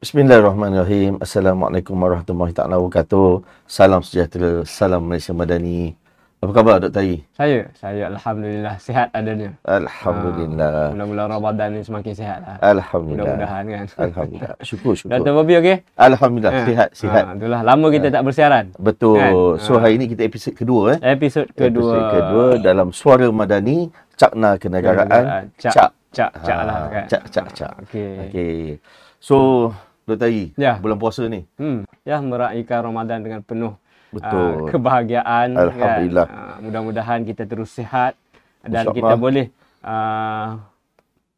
Bismillahirrahmanirrahim. Assalamualaikum warahmatullahi taala wabarakatuh. Salam sejahtera, salam Malaysia Madani. Apa khabar Dr. Ayi? Saya alhamdulillah sihat adanya. Alhamdulillah. Bulan-bulan Ramadan ni semakin sihat lah. Alhamdulillah. Mudah-mudahan kan. Alhamdulillah. Syukur. Dr. Bobby okey? Alhamdulillah, sihat. Itulah lama kita tak bersiaran. Betul. Kan? So hari ini kita episod kedua Episod kedua dalam Suara Madani, Cakna Kenegaraan. Cak lah kan. Cak. Okey. So Dr. Ayi, Ya. bulan puasa ni. Ya, meraihkan Ramadan dengan penuh Betul. kebahagiaan. Alhamdulillah. Kan? Mudah-mudahan kita terus sihat dan InsyaAllah. kita boleh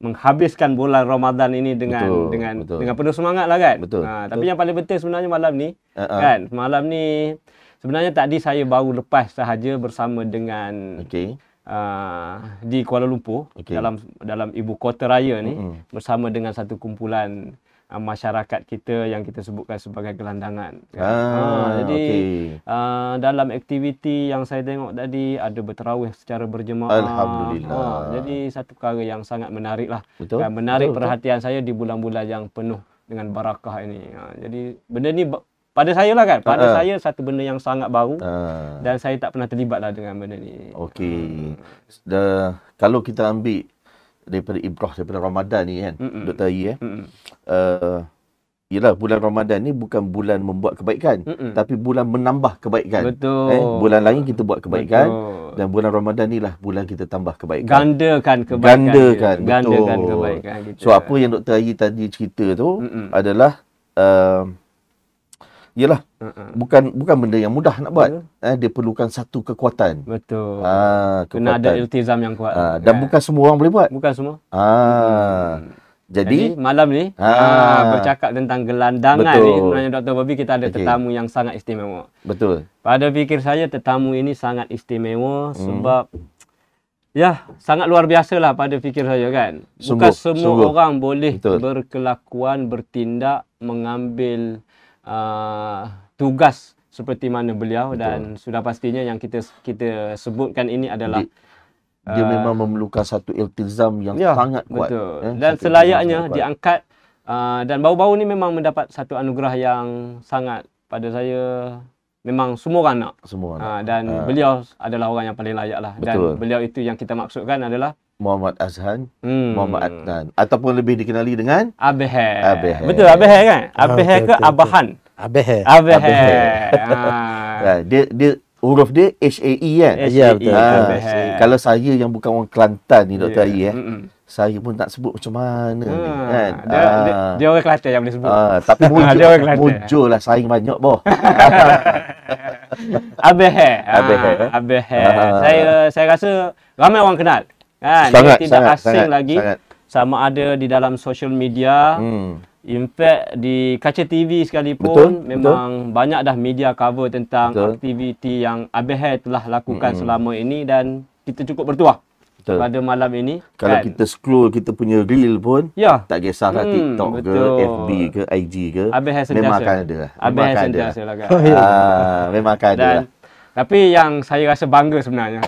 menghabiskan bulan Ramadan ini Betul. dengan penuh semangat lah kan. Betul. Tapi yang paling penting sebenarnya malam ni kan, malam ni sebenarnya tadi saya baru lepas sahaja bersama dengan Okey. di Kuala Lumpur, Okey. dalam ibu kota raya ni, bersama dengan satu kumpulan masyarakat kita yang kita sebutkan sebagai gelandangan. Jadi dalam aktiviti yang saya tengok tadi ada berterawih secara berjemaah. Alhamdulillah. Jadi satu perkara yang sangat menarik lah. Betul. Dan menarik Betul. perhatian saya di bulan-bulan yang penuh dengan barakah ini. Jadi benda ni pada saya lah kan, pada saya satu benda yang sangat baru dan saya tak pernah terlibat lah dengan benda ni. Okey. Kalau kita ambil daripada Ramadan ni kan, Dr. Ayi yelah, bulan Ramadan ni bukan bulan membuat kebaikan, tapi bulan menambah kebaikan. Betul. Bulan lain kita buat kebaikan. Betul. Dan bulan Ramadan ni lah bulan kita tambah kebaikan. Gandakan kebaikan. Gandakan kebaikan kita. So apa yang Dr. Ayi tadi cerita tu adalah yelah, bukan benda yang mudah nak buat. Dia perlukan satu kekuatan. Betul. Kekuatan. Kena ada iltizam yang kuat. Dan bukan semua orang boleh buat. Bukan semua. Jadi malam ni bercakap tentang gelandangan betul. ni, sebenarnya Dr. Bobby kita ada Okey. tetamu yang sangat istimewa. betul. Pada fikir saya tetamu ini sangat istimewa sebab ya sangat luar biasa lah pada fikir saya kan. Bukan semua orang boleh berkelakuan, bertindak, mengambil tugas seperti mana beliau. Dan sudah pastinya yang kita sebutkan ini adalah dia memang memerlukan satu iltizam yang sangat kuat. Betul. Dan selayaknya diangkat dan baru-baru ni memang mendapat satu anugerah yang sangat, pada saya memang semua orang nak. Dan beliau adalah orang yang paling layak lah. Betul. Dan beliau itu yang kita maksudkan adalah Muhammad Azhan, Muhammad Adnan, ataupun lebih dikenali dengan Abehe. Betul, Abehe kan? Abehe ke Abahan? Abehe. Dia huruf dia HAE kan? Ya, betul. Kalau saya yang bukan orang Kelantan ni Dr. Ayi saya pun tak sebut macam mana ni kan. Dia orang Kelantan yang boleh sebut. Tapi muncul lah saing banyak boh. Abehe. Saya rasa ramai orang kenal. Kan? Dia tidak asing lagi. Sama ada di dalam social media. In fact, di kaca TV sekalipun memang banyak dah media cover tentang aktiviti yang Abehe telah lakukan selama ini, dan kita cukup bertuah pada malam ini. Kalau kita scroll kita punya reel pun, tak kisahlah TikTok ke, FB ke, IG ke, memang akan ada lah. Abehe sentiasa lah kan. Memang akan ada lah. Tapi yang saya rasa bangga sebenarnya,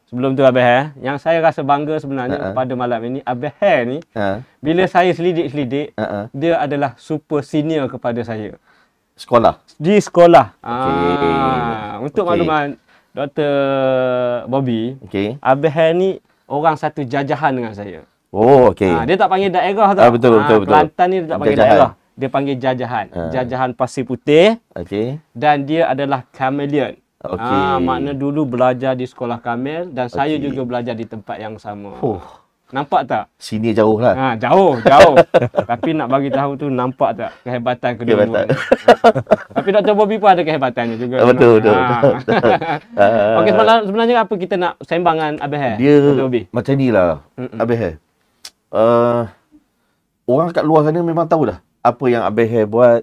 sebelum tu Abehe, yang saya rasa bangga sebenarnya pada malam ini, Abehe ni, bila saya selidik-selidik, dia adalah super senior kepada saya. Di sekolah. Untuk makluman Dr. Bobby, Abehe ni orang satu jajahan dengan saya. Dia tak panggil daerah tau. Betul. Kelantan ni dia tak panggil daerah. Dia panggil jajahan. Jajahan Pasir Putih. Dan dia adalah chameleon. Makna dulu belajar di sekolah Kamel dan saya juga belajar di tempat yang sama. Nampak tak? Sini jauh lah. Jauh. Tapi nak bagi tahu tu, nampak tak kehebatan kedua-dua. Tapi Dr. Bobby pun ada kehebatannya juga. Betul. Okey, sebenarnya apa kita nak sembangkan Abehe? Dia macam ni lah, Abehe. Orang kat luar sana memang tahu dah apa yang Abehe buat.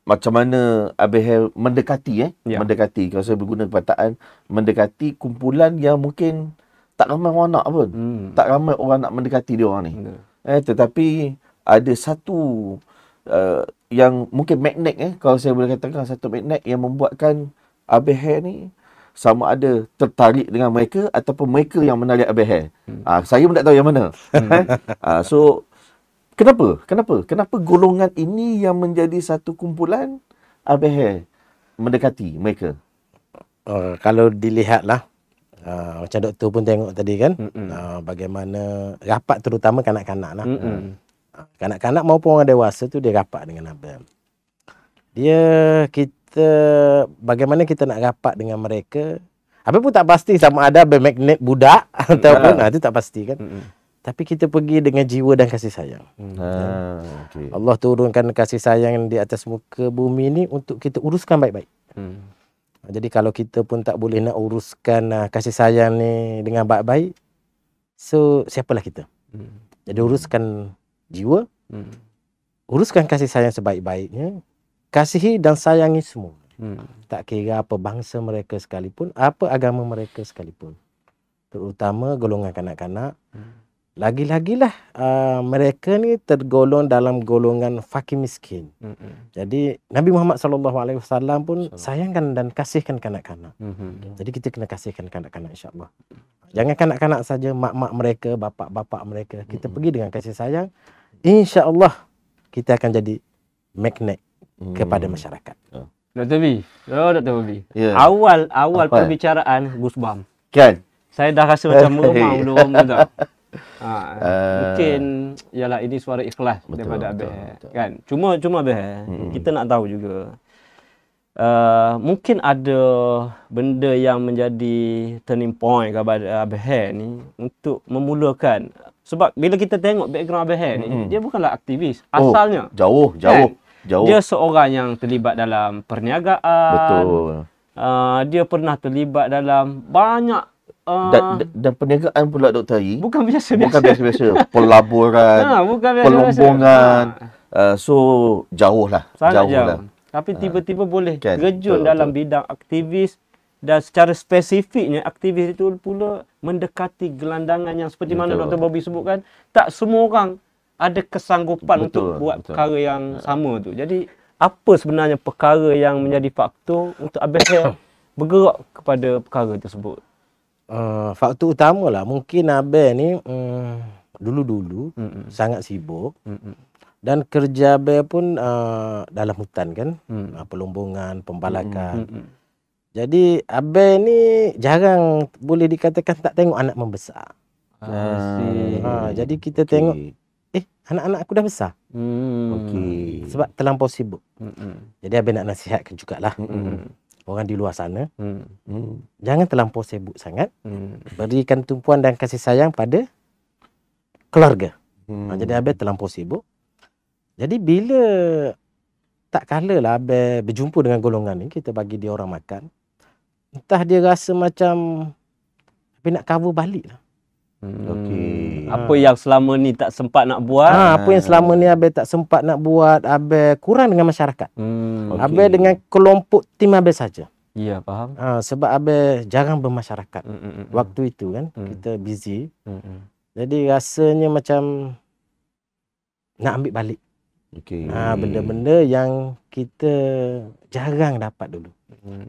Macam mana Abehe mendekati mendekati, kalau saya berguna perkataan mendekati kumpulan yang mungkin tak ramai orang nak pun. Tak ramai orang nak mendekati dia orang ni. Tetapi ada satu yang mungkin magnet kalau saya boleh katakan satu magnet yang membuatkan Abehe ni sama ada tertarik dengan mereka ataupun mereka yang menarik Abehe. Saya pun tak tahu yang mana. So Kenapa golongan ini yang menjadi satu kumpulan ABH mendekati mereka? Kalau dilihatlah, macam doktor pun tengok tadi kan, bagaimana rapat terutama kanak-kanak lah. Kanak-kanak maupun orang dewasa tu dia rapat dengan abang. Bagaimana kita nak rapat dengan mereka, abang pun tak pasti sama ada abang magnet budak ataupun itu tak pasti kan. Tapi kita pergi dengan jiwa dan kasih sayang. Okay. Allah turunkan kasih sayang di atas muka bumi ni untuk kita uruskan baik-baik. Jadi kalau kita pun tak boleh nak uruskan kasih sayang ni dengan baik-baik, so siapalah kita? Jadi uruskan jiwa, uruskan kasih sayang sebaik-baiknya, kasihi dan sayangi semua. Tak kira apa bangsa mereka sekalipun, apa agama mereka sekalipun. Terutama golongan kanak-kanak. Lagi-lagilah mereka ni tergolong dalam golongan fakir miskin. Jadi Nabi Muhammad SAW pun sayangkan dan kasihkan kanak-kanak. Jadi kita kena kasihkan kanak-kanak, insya-Allah. Jangan kanak-kanak saja, mak-mak mereka, bapak-bapak mereka. Kita pergi dengan kasih sayang, insya-Allah kita akan jadi magnet kepada masyarakat. Dr. B. Yeah. Awal perbicaraan Goosebumps. Kan? Saya dah rasa macam rumah dah. Mungkin ialah ini suara ikhlas daripada Abah kan. Cuma Abah, kita nak tahu juga mungkin ada benda yang menjadi turning point kepada Abah ni untuk memulakan. Sebab bila kita tengok background Abah ni, dia bukanlah aktivis asalnya. Jauh. Dia seorang yang terlibat dalam perniagaan. Betul. Dia pernah terlibat dalam banyak dan perniagaan pula Dr. Ari bukan biasa. Pelaburan, pelombongan. So jauh lah. Tapi tiba-tiba boleh terjun dalam bidang aktivis, dan secara spesifiknya aktivis itu pula mendekati gelandangan yang seperti mana Dr. Bobby sebutkan, tak semua orang ada kesanggupan untuk buat perkara yang sama tu. Jadi apa sebenarnya perkara yang menjadi faktor untuk Abah bergerak kepada perkara tersebut? Faktor utama lah mungkin Abah ni dulu-dulu sangat sibuk, dan kerja Abah pun dalam hutan kan, pelombongan, pembalakan. Jadi Abah ni jarang boleh dikatakan tak tengok anak membesar. Jadi kita tengok anak-anak aku dah besar. Sebab terlampau sibuk. Jadi Abah nak nasihatkan jugalah orang di luar sana, jangan terlampau sibuk sangat. Berikan tumpuan dan kasih sayang pada keluarga. Jadi Abah terlampau sibuk. Jadi bila tak kala lah Abah berjumpa dengan golongan ni, kita bagi dia orang makan, entah dia rasa macam Abah nak cover balik lah. Apa yang selama ni tak sempat nak buat, apa yang selama ni Abah tak sempat nak buat, Abah kurang dengan masyarakat. Abah dengan kelompok tim Abah saja. Ya, faham. Sebab Abah jarang bermasyarakat. Waktu itu kan kita busy. Jadi rasanya macam nak ambil balik. Benda-benda yang kita jarang dapat dulu.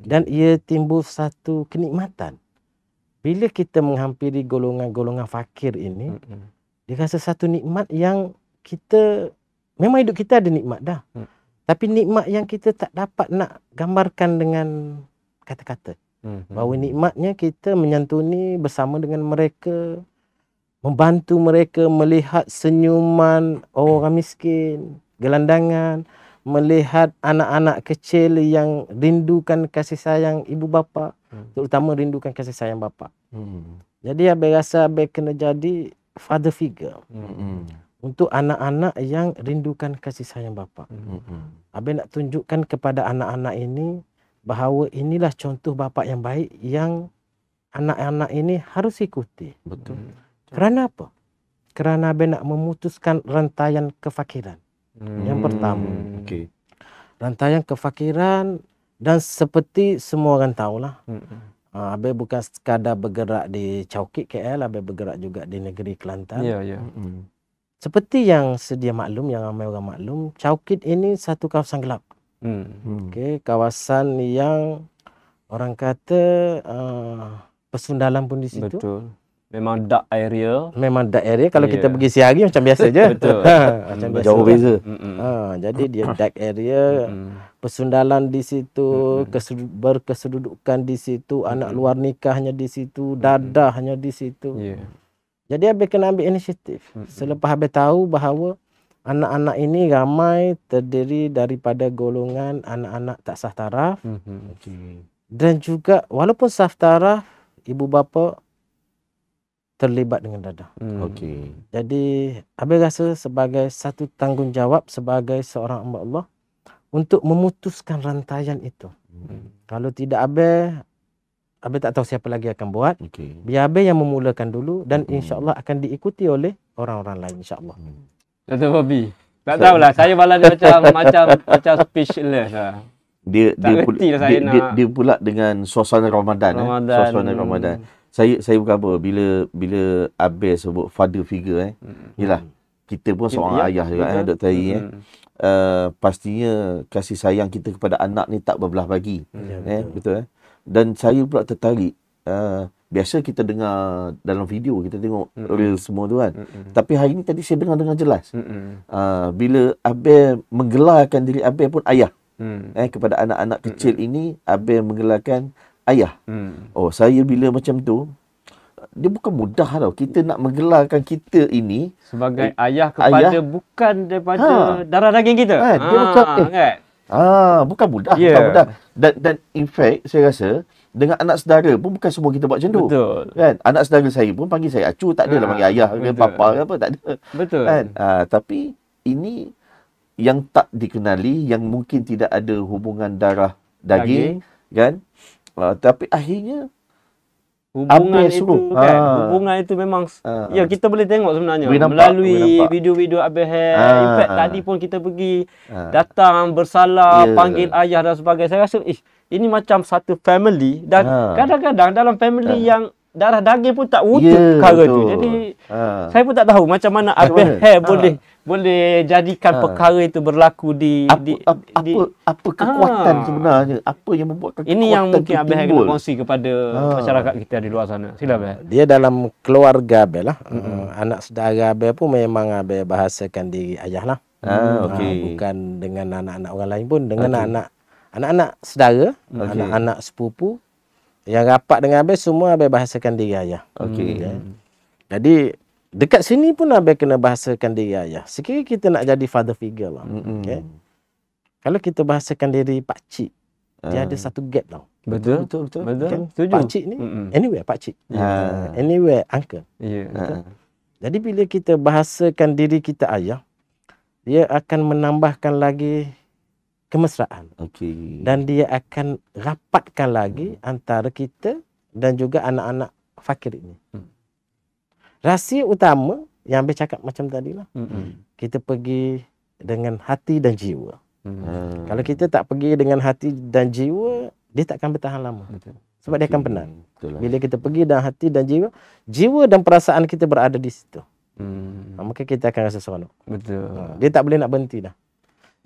Dan ia timbul satu kenikmatan. Bila kita menghampiri golongan-golongan fakir ini, dia rasa satu nikmat yang kita, memang hidup kita ada nikmat dah. Tapi nikmat yang kita tak dapat nak gambarkan dengan kata-kata. Bahawa nikmatnya kita menyantuni bersama dengan mereka, membantu mereka melihat senyuman orang miskin, gelandangan, melihat anak-anak kecil yang rindukan kasih sayang ibu bapa, terutama rindukan kasih sayang bapa. Jadi Abah rasa Abah kena jadi father figure untuk anak-anak yang rindukan kasih sayang bapa. Abah nak tunjukkan kepada anak-anak ini bahawa inilah contoh bapa yang baik yang anak-anak ini harus ikuti. Betul. Kerana apa? Kerana Abah nak memutuskan rantaian kefakiran. Yang pertama, rantaian kefakiran, dan seperti semua orang tahulah, Abah bukan sekadar bergerak di Caukit KL, Abah bergerak juga di negeri Kelantan. Seperti yang sedia maklum, yang ramai orang maklum, Caukit ini satu kawasan gelap. Kawasan yang orang kata pesundalan pun di situ. Memang dark area. Memang dark area. Kalau kita pergi siang hari macam biasa je. Betul. Macam biasa. Jauh beza. Jadi dia dark area. Persundalan di situ, berkesedudukan di situ, anak luar nikahnya di situ, dadahnya di situ. Jadi Abang kena ambil inisiatif. Selepas Abang tahu bahawa anak-anak ini ramai terdiri daripada golongan anak-anak tak sah taraf. Dan juga walaupun sah taraf, ibu bapa terlibat dengan dadah. Jadi Abang rasa sebagai satu tanggungjawab sebagai seorang hamba Allah untuk memutuskan rantaian itu. Kalau tidak Abang tak tahu siapa lagi akan buat. Biar Abang yang memulakan dulu dan insya-Allah akan diikuti oleh orang-orang lain insya-Allah. Dato' Bobby. Tak tahulah, saya malah macam speechless lah. Dia pula dengan suasana Ramadan. Suasana Ramadan. Saya bukan apa bila Abel sebut father figure yalah kita pun seorang ayah juga Dr. Ayi pastinya kasih sayang kita kepada anak ni tak berbelah bagi. Betul dan saya pula tertarik biasa kita dengar dalam video kita tengok real semua tu kan. Tapi hari ni tadi saya dengar dengan jelas. Bila Abel menggelarkan diri Abel pun ayah. Kepada anak-anak kecil ini Abel menggelarkan ayah. Oh, saya bila macam tu dia bukan mudah tau. Kita nak menggelarkan kita ini sebagai ayah kepada bukan daripada darah daging kita. Dia macam bukan mudah, bukan mudah. Dan in fact saya rasa dengan anak saudara pun bukan semua kita buat macam tu. Betul. Kan? Anak saudara saya pun panggil saya acu, tak adalah panggil ayah ke papa ke apa, tak ada. Betul. Kan? Tapi ini yang tak dikenali, yang mungkin tidak ada hubungan darah daging. Kan? Tapi akhirnya hubungan itu kan, hubungan itu memang ya kita boleh tengok sebenarnya melalui video-video Abel. In fact tadi pun kita pergi datang bersalah, panggil ayah dan sebagainya. Saya rasa ini macam satu family dan kadang-kadang dalam family yang darah daging pun tak wujud perkara tu. Jadi saya pun tak tahu macam mana Abel boleh jadikan perkara itu berlaku di apa kekuatan sebenarnya, apa yang membuat kekuatan ini yang mungkin Abel kena kongsi kepada masyarakat kita di luar sana. Sila Abel. Dia dalam keluarga Abel lah. Anak saudara Abel pun memang Abel bahasakan diri ayah lah. Bukan dengan anak-anak orang lain pun, dengan anak-anak saudara, anak-anak sepupu yang rapat dengan Abel, semua Abel bahasakan diri ayah. Jadi dekat sini pun Abel kena bahasakan diri ayah. Sekiranya kita nak jadi father figure lah. Kalau kita bahasakan diri pakcik, dia ada satu gap tau. Betul. Kan? Pakcik ni, anyway pakcik. Anyway uncle. Jadi bila kita bahasakan diri kita ayah, dia akan menambahkan lagi kemesraan. Dan dia akan rapatkan lagi antara kita dan juga anak-anak fakir ini. Rahsia utama yang Abel cakap macam tadi lah. Kita pergi dengan hati dan jiwa. Kalau kita tak pergi dengan hati dan jiwa, dia tak akan bertahan lama. Sebab dia akan penat. Bila kita pergi dengan hati dan jiwa, jiwa dan perasaan kita berada di situ. Maka kita akan rasa seronok. Dia tak boleh nak berhenti dah.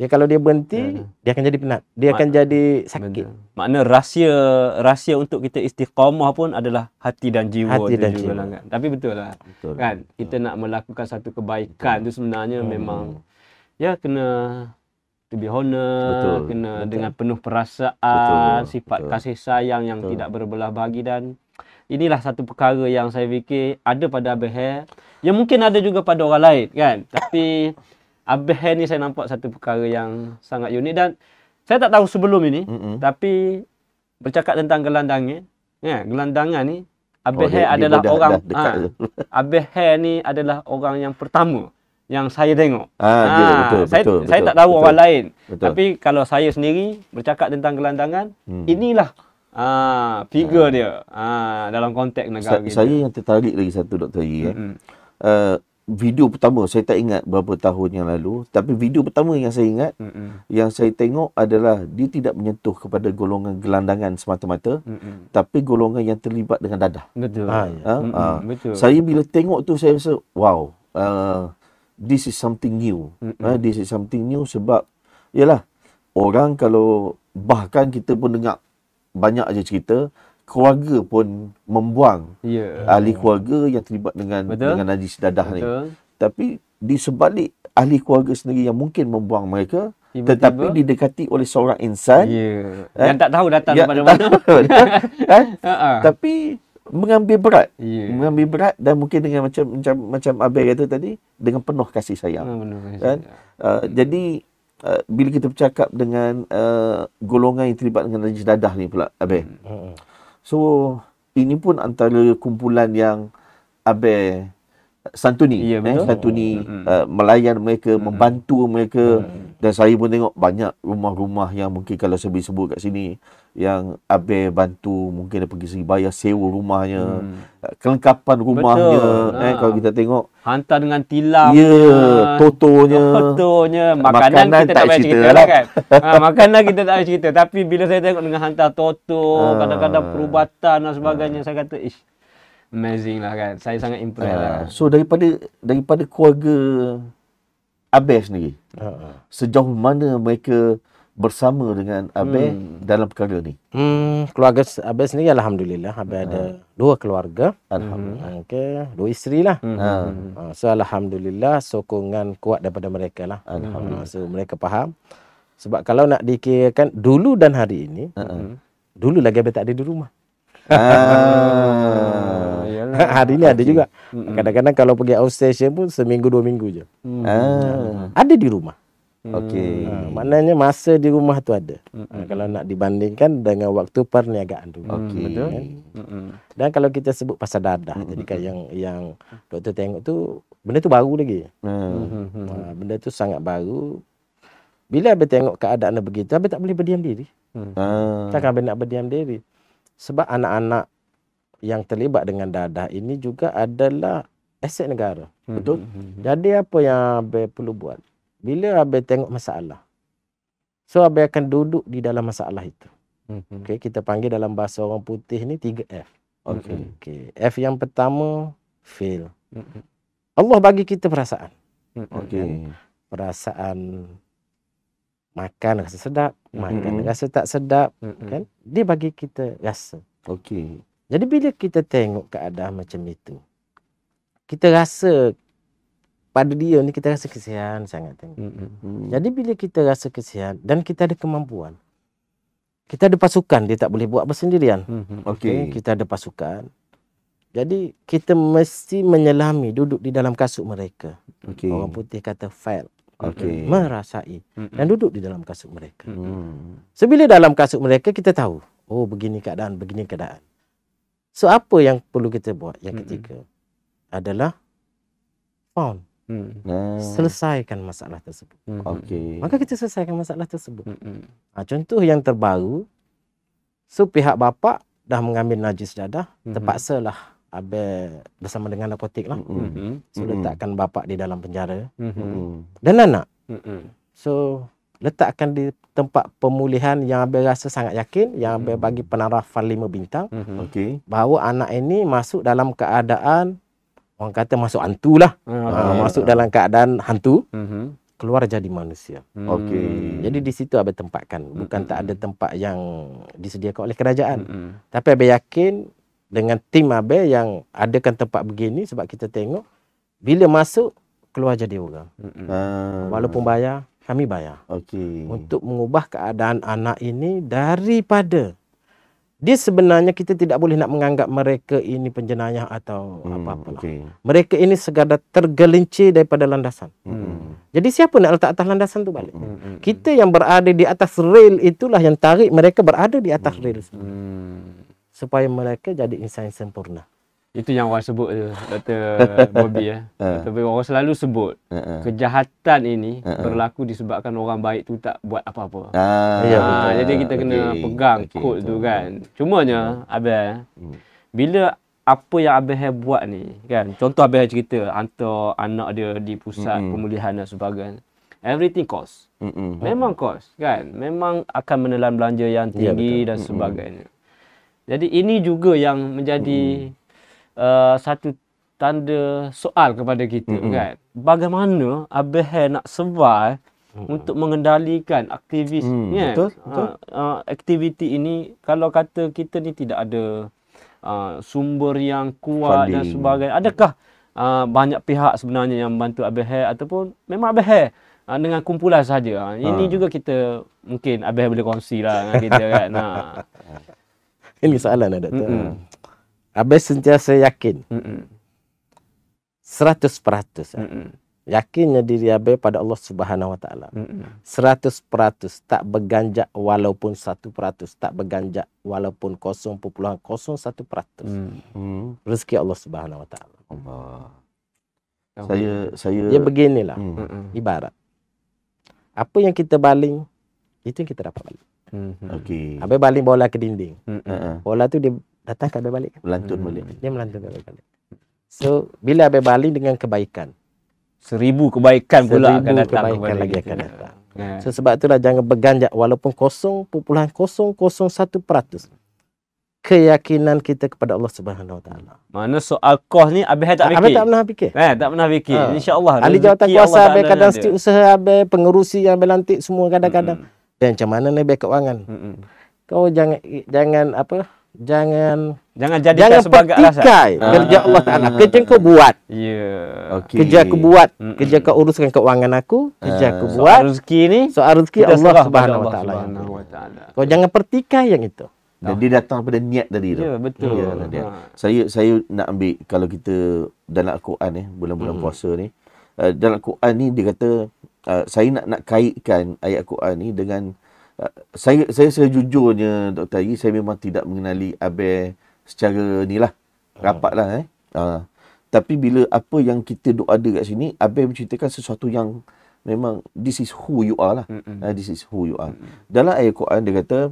Ya, kalau dia berhenti, dia akan jadi penat. Dia akan jadi sakit. Makna rahsia untuk kita istiqamah pun adalah hati dan jiwa. Hati dan jiwa. Kan? Tapi betul lah. Kan? Kita nak melakukan satu kebaikan tu sebenarnya memang kena to be honest, kena dengan penuh perasaan, sifat kasih sayang yang tidak berbelah bagi. Dan inilah satu perkara yang saya fikir ada pada Abel, yang mungkin ada juga pada orang lain kan. Tapi Abel ni saya nampak satu perkara yang sangat unik. Dan saya tak tahu sebelum ini, tapi bercakap tentang gelandangan, gelandangan ni Abel adalah orang Abel ni adalah orang yang pertama yang saya tengok. Saya tak tahu orang lain. Tapi kalau saya sendiri bercakap tentang gelandangan, inilah figure dia dalam konteks negara kita. Saya yang tertarik lagi satu Dr. Yi. Video pertama, saya tak ingat berapa tahun yang lalu, tapi video pertama yang saya ingat, yang saya tengok adalah dia tidak menyentuh kepada golongan gelandangan semata-mata, tapi golongan yang terlibat dengan dadah. Betul. Betul. Saya bila tengok tu, saya rasa, wow, this is something new. This is something new sebab, yalah, orang kalau, bahkan kita pun dengar banyak aja cerita, keluarga pun membuang ahli keluarga yang terlibat dengan najis dadah ni. Tapi di sebalik ahli keluarga sendiri yang mungkin membuang mereka, tetapi didekati oleh seorang insan yang tak tahu datang daripada mana. Tapi mengambil berat dan mungkin dengan macam Abel kata tadi, dengan penuh kasih sayang. Kan? Jadi bila kita bercakap dengan golongan yang terlibat dengan najis dadah ni pula, Abel. So ini pun antara kumpulan yang Abel santuni, santuni melayan mereka, membantu mereka. Dan saya pun tengok banyak rumah-rumah yang mungkin kalau saya boleh sebut kat sini, yang Abel bantu, mungkin dia pergi segi bayar sewa rumahnya, kelengkapan rumahnya. Kalau kita tengok, hantar dengan tilam, totonya, makanan kita tak payah cerita lah kan. Makanan kita tak payah cerita, tapi bila saya tengok dengan hantar toto, kadang-kadang perubatan dan sebagainya, saya kata amazing lah kan. Saya sangat impress lah. So daripada keluarga Abel sendiri, sejauh mana mereka bersama dengan Abel dalam perkara ni? Keluarga Abel sendiri alhamdulillah, Abel ada 2 keluarga. Alhamdulillah. Okey, 2 isteri lah. So alhamdulillah sokongan kuat daripada mereka lah. So mereka faham. Sebab kalau nak dikirakan dulu dan hari ini, dulu lagi Abel tak ada di rumah. Hari ni ada juga. Kadang-kadang kalau pergi outstation pun seminggu 2 minggu je. Ada di rumah. Maknanya masa di rumah tu ada. Kalau nak dibandingkan dengan waktu perniagaan dulu. Betul kan? Dan kalau kita sebut pasal dadah, jadi kan yang doktor tengok tu, benda tu baru lagi. Benda tu sangat baru. Bila Abel tengok keadaan begitu, Abel tak boleh berdiam diri. Takkan Abel nak berdiam diri. Sebab anak-anak yang terlibat dengan dadah ini juga adalah aset negara. Betul. Jadi apa yang Abel perlu buat? Bila Abel tengok masalah, so Abel akan duduk di dalam masalah itu. Kita panggil dalam bahasa orang putih ni 3F. F yang pertama, feel. Allah bagi kita perasaan. Perasaan makan rasa sedap, makan rasa tak sedap, kan? Dia bagi kita rasa. Jadi bila kita tengok keadaan macam itu, kita rasa pada dia ni, kita rasa kesian sangat tengok. Jadi bila kita rasa kesian dan kita ada kemampuan, kita ada pasukan, dia tak boleh buat bersendirian. Kita ada pasukan. Jadi kita mesti menyelami, duduk di dalam kasut mereka. Orang putih kata felt. Merasai dan duduk di dalam kasut mereka. Sebila dalam kasut mereka, kita tahu, oh begini keadaan, begini keadaan. So apa yang perlu kita buat? Yang ketiga adalah found. Selesaikan masalah tersebut. Maka kita selesaikan masalah tersebut. Contoh yang terbaru, so pihak bapa dah mengambil najis dadah, terpaksalah Abel bersama dengan narkotik lah. So letakkan bapa di dalam penjara dan anak. So letakkan di tempat pemulihan yang Abel rasa sangat yakin, yang Abel bagi penarafan 5 bintang. Bahawa anak ini masuk dalam keadaan, orang kata masuk hantu lah. Masuk dalam keadaan hantu, keluar jadi manusia. Jadi di situ Abel tempatkan. Bukan tak ada tempat yang disediakan oleh kerajaan. Tapi Abel yakin dengan tim Abel yang adakan tempat begini, sebab kita tengok bila masuk, keluar jadi orang. Walaupun bayar, kami bayar. Untuk mengubah keadaan anak ini daripada dia sebenarnya kita tidak boleh nak menganggap mereka ini penjenayah atau apa-apa. Mereka ini sekadar tergelincir daripada landasan. Jadi siapa nak letak atas landasan tu balik? Kita yang berada di atas rel itulah yang tarik mereka berada di atas rel. Supaya mereka jadi insan sempurna. Itu yang orang sebut tu, Dr. Bobby orang selalu sebut kejahatan ini berlaku disebabkan orang baik tu tak buat apa-apa. Jadi kita kena pegang kod tu kan. Cumanya Abel, bila apa yang Abel buat ni kan, contoh Abel cerita hantar anak dia di pusat pemulihan dan sebagainya, everything cost. Memang cost kan, memang akan menelan belanja yang tinggi dan sebagainya. Jadi ini juga yang menjadi satu tanda soal kepada kita kan. Bagaimana Abel nak survive untuk mengendalikan aktivis kan. Betul. Aktiviti ini, kalau kata kita ni tidak ada sumber yang kuat dan sebagainya, adakah banyak pihak sebenarnya yang membantu ABH ataupun memang ABH dengan kumpulan saja? Ini juga kita mungkin ABH boleh kongsi lah dengan kita kan. Ini soalan ada tu. ABH sentiasa yakin 100%. Yakinnya diri ABH pada Allah Subhanahu Wa Taala. 100% tak berganjak walaupun 1%, tak berganjak walaupun 0.01%. Rezeki Allah Subhanahu Wa Taala. Allah. Saya dia beginilah. Ibarat apa yang kita baling, itu yang kita dapat balik. Okey. ABH baling bola ke dinding. Bola tu dia datang ke ABH balik. Melantun balik. Dia melantun ke ABH balik. So, bila ABH baling dengan kebaikan, 1000 kebaikan pula akan datang. Kebaikan lagi akan datang. So, sebab itulah jangan berganjak walaupun 0.001%. Keyakinan kita kepada Allah Subhanahu Wa Taala. Mana soal kos ni ABH tak fikir. ABH tak pernah fikir. Tak pernah fikir. Insya-Allah. Ahli jawatan kuasa ABH, kadang setiausaha ABH, pengerusi yang ABH lantik semua kadang-kadang. Dan macam mana ni ABH keuangan? Kau jangan jadikan sebagai alasan. Kerja Allah Taala. Kerja kau buat. Kerja aku buat. Kerja kau uruskan keuangan aku. Kerja aku buat. Soal rezeki Allah Subhanahu Wa Taala. Kau jangan pertikai yang itu. Dan dia datang pada niat tadi tu. Ya, betul. Saya nak ambil, kalau kita dalam Al-Quran bulan-bulan puasa ni, dalam Al-Quran ni dia kata, saya nak kaitkan ayat Al-Quran ni dengan saya sejujurnya Dr. Agi, saya memang tidak mengenali ABH secara ni lah, rapat lah tapi bila apa yang kita duk ada kat sini, ABH menceritakan sesuatu yang memang this is who you are lah. This is who you are. Dalam ayat Quran dia kata,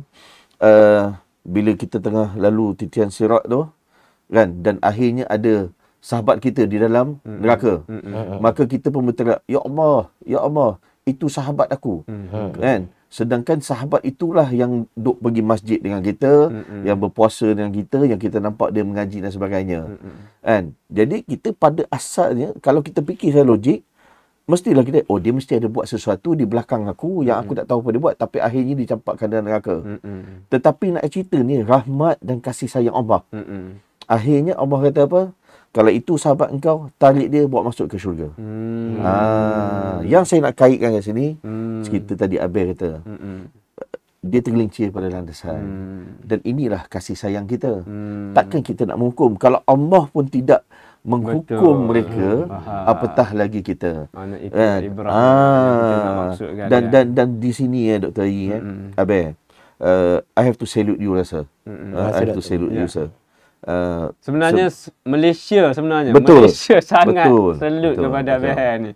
bila kita tengah lalu titian sirat tu kan, dan akhirnya ada sahabat kita di dalam neraka, maka kita pun berteriak, ya Allah, itu sahabat aku. Kan? Sedangkan sahabat itulah yang duk pergi masjid dengan kita, yang berpuasa dengan kita, yang kita nampak dia mengaji dan sebagainya. Kan? Jadi kita pada asalnya, kalau kita fikir secara logik, mestilah kita, dia mesti ada buat sesuatu di belakang aku yang aku tak tahu apa dia buat, tapi akhirnya dicampakkan dalam neraka. Tetapi nak cerita ni, rahmat dan kasih sayang Allah. Akhirnya Allah kata apa? Kalau itu sahabat engkau, tarik dia buat masuk ke syurga. Yang saya nak kaitkan kat sini, cerita tadi ABH kata, dia tergelincir pada landasan. Dan inilah kasih sayang kita. Takkan kita nak menghukum. Kalau Allah pun tidak menghukum mereka, apatah lagi kita. Dan di sini Dr. Yi, ABH, I have to salute you rasa. I have to salute you sir. Sebenarnya Malaysia betul, Malaysia sangat salute kepada ABH ni.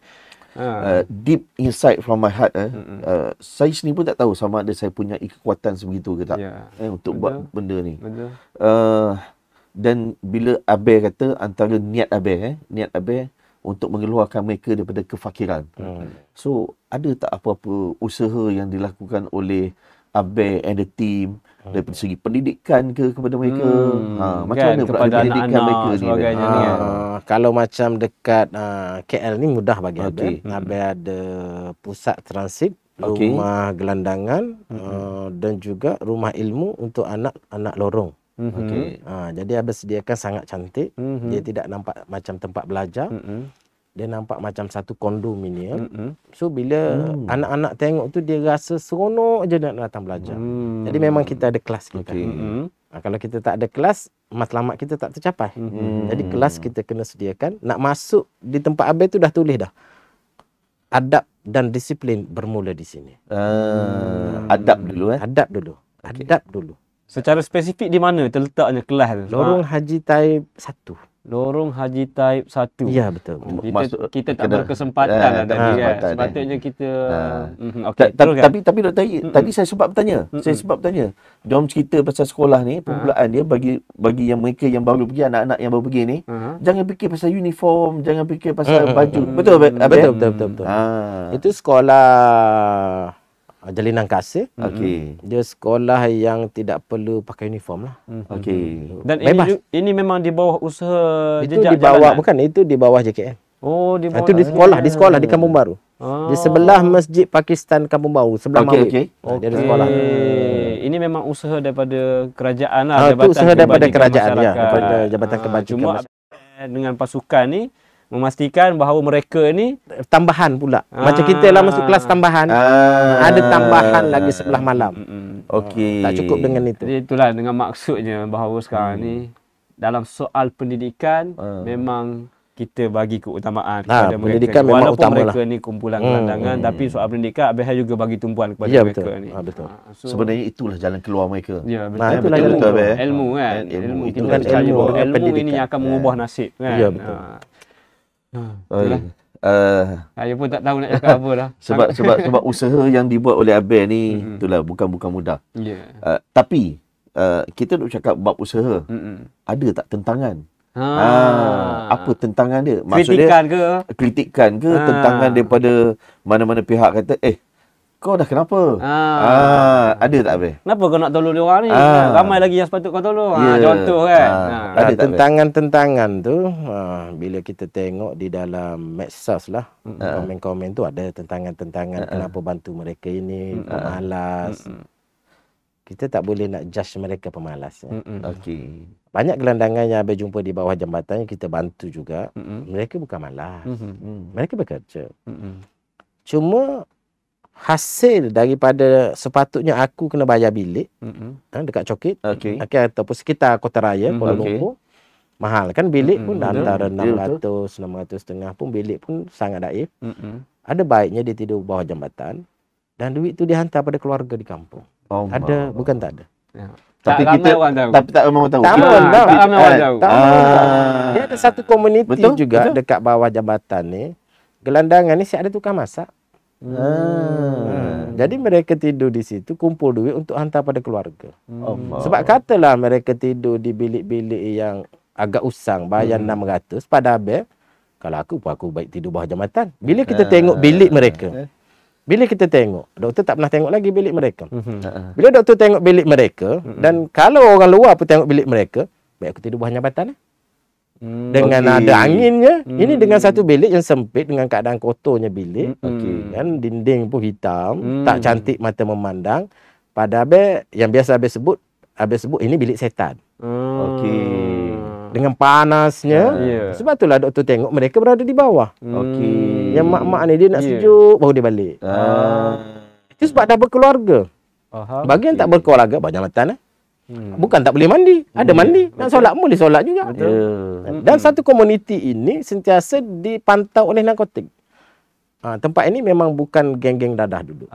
Deep inside from my heart, saya sendiri pun tak tahu sama ada saya punya kekuatan sebegitu ke tak, untuk buat benda ni. Dan bila ABH kata antara niat ABH untuk mengeluarkan mereka daripada kefakiran. So ada tak apa-apa usaha yang dilakukan oleh ABH and the team daripada segi pendidikan kepada mereka? Macam mana kepada pendidikan mereka ni? Kalau macam dekat KL ni mudah bagi ABH. ABH ada pusat transit, rumah gelandangan, dan juga rumah ilmu untuk anak-anak lorong. Jadi ABH sediakan sangat cantik. Dia tidak nampak macam tempat belajar. Dia nampak macam satu kondominium. So bila anak-anak tengok tu, dia rasa seronok je nak datang belajar. Jadi memang kita ada kelas kita. Kalau kita tak ada kelas, matlamat kita tak tercapai. Jadi kelas kita kena sediakan. Nak masuk di tempat ABH tu dah tulis dah, adab dan disiplin bermula di sini. Adab dulu Adab dulu. Adab dulu. Secara spesifik di mana terletaknya kelas tu? Lorong Haji Taib 1. Lorong Haji Taib 1. Ya, betul. Kita tak berkesempatan tadi kan. Sepatutnya kita tapi Dr. Yi, tadi saya sempat bertanya. Diorang cerita pasal sekolah ni, permulaan dia bagi yang mereka yang baru pergi, anak-anak yang baru pergi ni, jangan fikir pasal uniform, jangan fikir pasal baju. Betul. Itu sekolah Jalinan Kasih. Dia sekolah yang tidak perlu pakai uniform lah. Dan ini memang di bawah usaha itu di bawah jalanan. Bukan, itu di bawah JKN. Oh, di bawah. Itu di sekolah di Kampung Baru. Di sebelah Masjid Pakistan Kampung Baru, sebelah Mawib. Dia ada sekolah. Ini memang usaha daripada kerajaan lah. Itu usaha daripada kerajaan, ya, daripada Jabatan Kebajikan. Cuma dengan pasukan ni memastikan bahawa mereka ni tambahan pula. Macam kita lah masuk kelas tambahan. Ada tambahan lagi sebelah malam. Okey. Tak cukup dengan itu. Jadi itulah dengan maksudnya bahawa sekarang ni dalam soal pendidikan memang kita bagi keutamaan kepada mereka. Walaupun mereka ni kumpulan gelandangan, tapi soal pendidikan ABH juga bagi tumpuan kepada mereka ni. Betul. Sebenarnya itulah jalan keluar mereka. Ya, betul. Ilmu kan. Ilmu kita kan ilmu ini yang akan mengubah nasib kan. Ya, betul. Saya pun tak tahu nak cakap apa dah. Sebab usaha yang dibuat oleh Abel ni itulah bukan mudah. Ya. Tapi kita nak cakap bab usaha. Ada tak tentangan? Apa tentangan dia? Maksudnya kritikan ke tentangan daripada mana-mana pihak kata kau dah kenapa? Ada tak Abel? Kenapa kau nak tolong dia orang ni? Ramai lagi yang sepatut kau tolong. Contoh kan. Ada tentangan-tentangan tu bila kita tengok di dalam medsos lah, komen-komen tu ada tentangan-tentangan kenapa bantu mereka ini pemalas. Kita tak boleh nak judge mereka pemalas. Okey. Banyak gelandangan yang Abang jumpa di bawah jambatan yang kita bantu juga. Mereka bukan malas. Mereka bekerja. Cuma hasil daripada sepatutnya aku kena bayar bilik dekat Cokit ataupun sekitar Kota Raya Kuala Lumpur. Mahal kan bilik pun antara 600-600 pun bilik pun sangat daif. Ada baiknya dia tidur bawah jambatan dan duit tu dihantar pada keluarga di kampung. Ada, bukan tak ada. Tapi kita tak ramai orang tahu. Tak ramai orang tahu. Dia ada satu komuniti juga dekat bawah jambatan ni. Gelandangan ni siap ada tukang masak. Jadi mereka tidur di situ, kumpul duit untuk hantar pada keluarga. Sebab katalah mereka tidur di bilik-bilik yang agak usang, bayar 600 pada Abel. Kalau aku baik tidur bawah jambatan. Bila kita tengok bilik mereka, bila kita tengok, doktor tak pernah tengok lagi bilik mereka. Bila doktor tengok bilik mereka, dan kalau orang luar pun tengok bilik mereka, baik aku tidur bawah jambatan. Dengan ada anginnya, ini dengan satu bilik yang sempit dengan keadaan kotornya bilik, kan dinding pun hitam, tak cantik mata memandang. Pada Abel yang biasa Abel sebut ini bilik setan. Dengan panasnya, sebab itulah doktor tengok mereka berada di bawah. Yang mak-mak ni dia nak sejuk baru dia balik. Itu sebab dah berkeluarga. Bagi yang tak berkeluarga banyak jambatan bukan tak boleh mandi, ada mandi. Nak solat boleh solat juga. Dan satu komuniti ini sentiasa dipantau oleh narkotik. Tempat ini memang bukan geng-geng dadah dulu.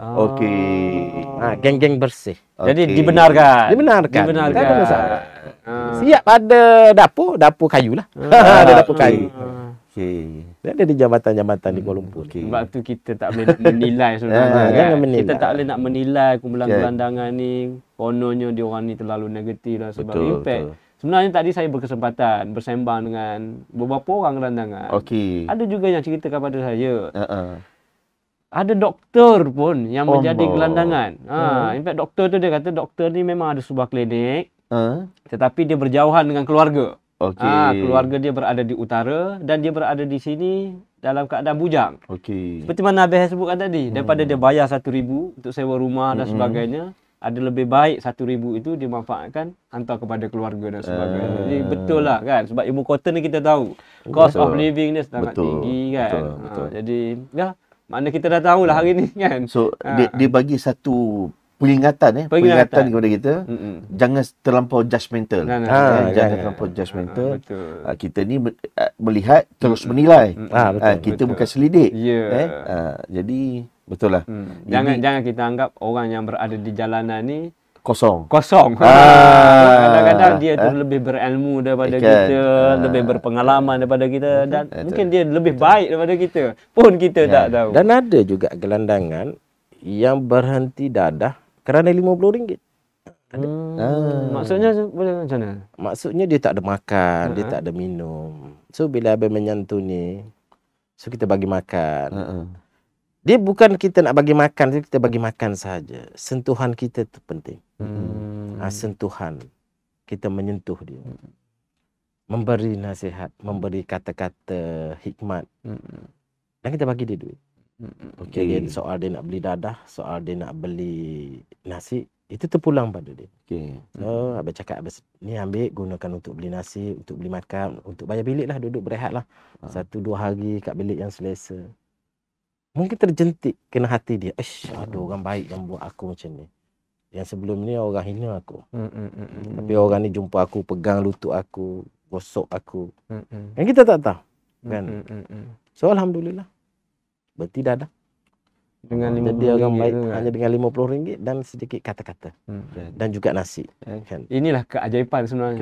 Geng-geng bersih. Jadi dibenarkan. Tak ada masalah. Siap ada dapur kayu lah. Ada dapur kayu. Dia ada di jambatan-jambatan di Kuala Lumpur. Sebab tu kita tak boleh nak menilai sebenarnya. Kita tak boleh nak menilai kumpulan gelandangan ni. Kononnya diorang ni terlalu negatif lah sebab impact. Sebenarnya tadi saya berkesempatan bersembang dengan beberapa orang gelandangan. Ada juga yang cerita kepada saya. Ada doktor pun yang menjadi gelandangan. In fact doktor tu dia kata doktor ni memang ada sebuah klinik. Tetapi dia berjauhan dengan keluarga. Keluarga dia berada di utara dan dia berada di sini dalam keadaan bujang. Seperti mana Abel sebutkan tadi, daripada dia bayar 1,000 untuk sewa rumah dan sebagainya, ada lebih baik 1,000 itu dimanfaatkan hantar kepada keluarga dan sebagainya. Jadi betul lah kan, sebab ibu kota ni kita tahu cost of living dia sangat tinggi kan. Jadi ya, mana kita dah tahulah hari ni kan. So dia bagi satu peringatan kepada kita. Jangan terlampau judgemental. Jangan terlampau judgemental. Kita ni melihat terus menilai. Kita bukan selidik. Jadi betul lah. Jangan kita anggap orang yang berada di jalanan ni kosong. Kadang-kadang dia tu lebih berilmu daripada kita, lebih berpengalaman daripada kita dan mungkin dia lebih baik daripada kita. Pun kita tak tahu. Dan ada juga gelandangan yang berhenti dadah kerana RM50. Maksudnya macam mana? Maksudnya dia tak ada makan, dia tak ada minum. So bila Abang menyantuni, so kita bagi makan. Dia bukan kita nak bagi makan, kita bagi makan saja. Sentuhan kita tu penting. Sentuhan. Kita menyentuh dia. memberi nasihat, memberi kata-kata hikmat. Dan kita bagi dia duit. Okay. Soal dia nak beli dadah, soal dia nak beli nasi, itu terpulang pada dia. So, abang cakap, ni ambil gunakan untuk beli nasi, untuk beli makan, untuk bayar bilik lah, duduk berehat lah. 1-2 hari kat bilik yang selesa. Mungkin terjentik kena hati dia. Ada orang baik yang buat aku macam ni. Yang sebelum ni orang hina aku. Tapi orang ni jumpa aku, pegang lutut aku, gosok aku. Yang kita tak tahu. Kan? So, alhamdulillah. Berarti dah. Dengan jadi orang baik hanya dengan RM50 dan sedikit kata-kata. Dan juga nasi. Kan? Inilah keajaiban sebenarnya.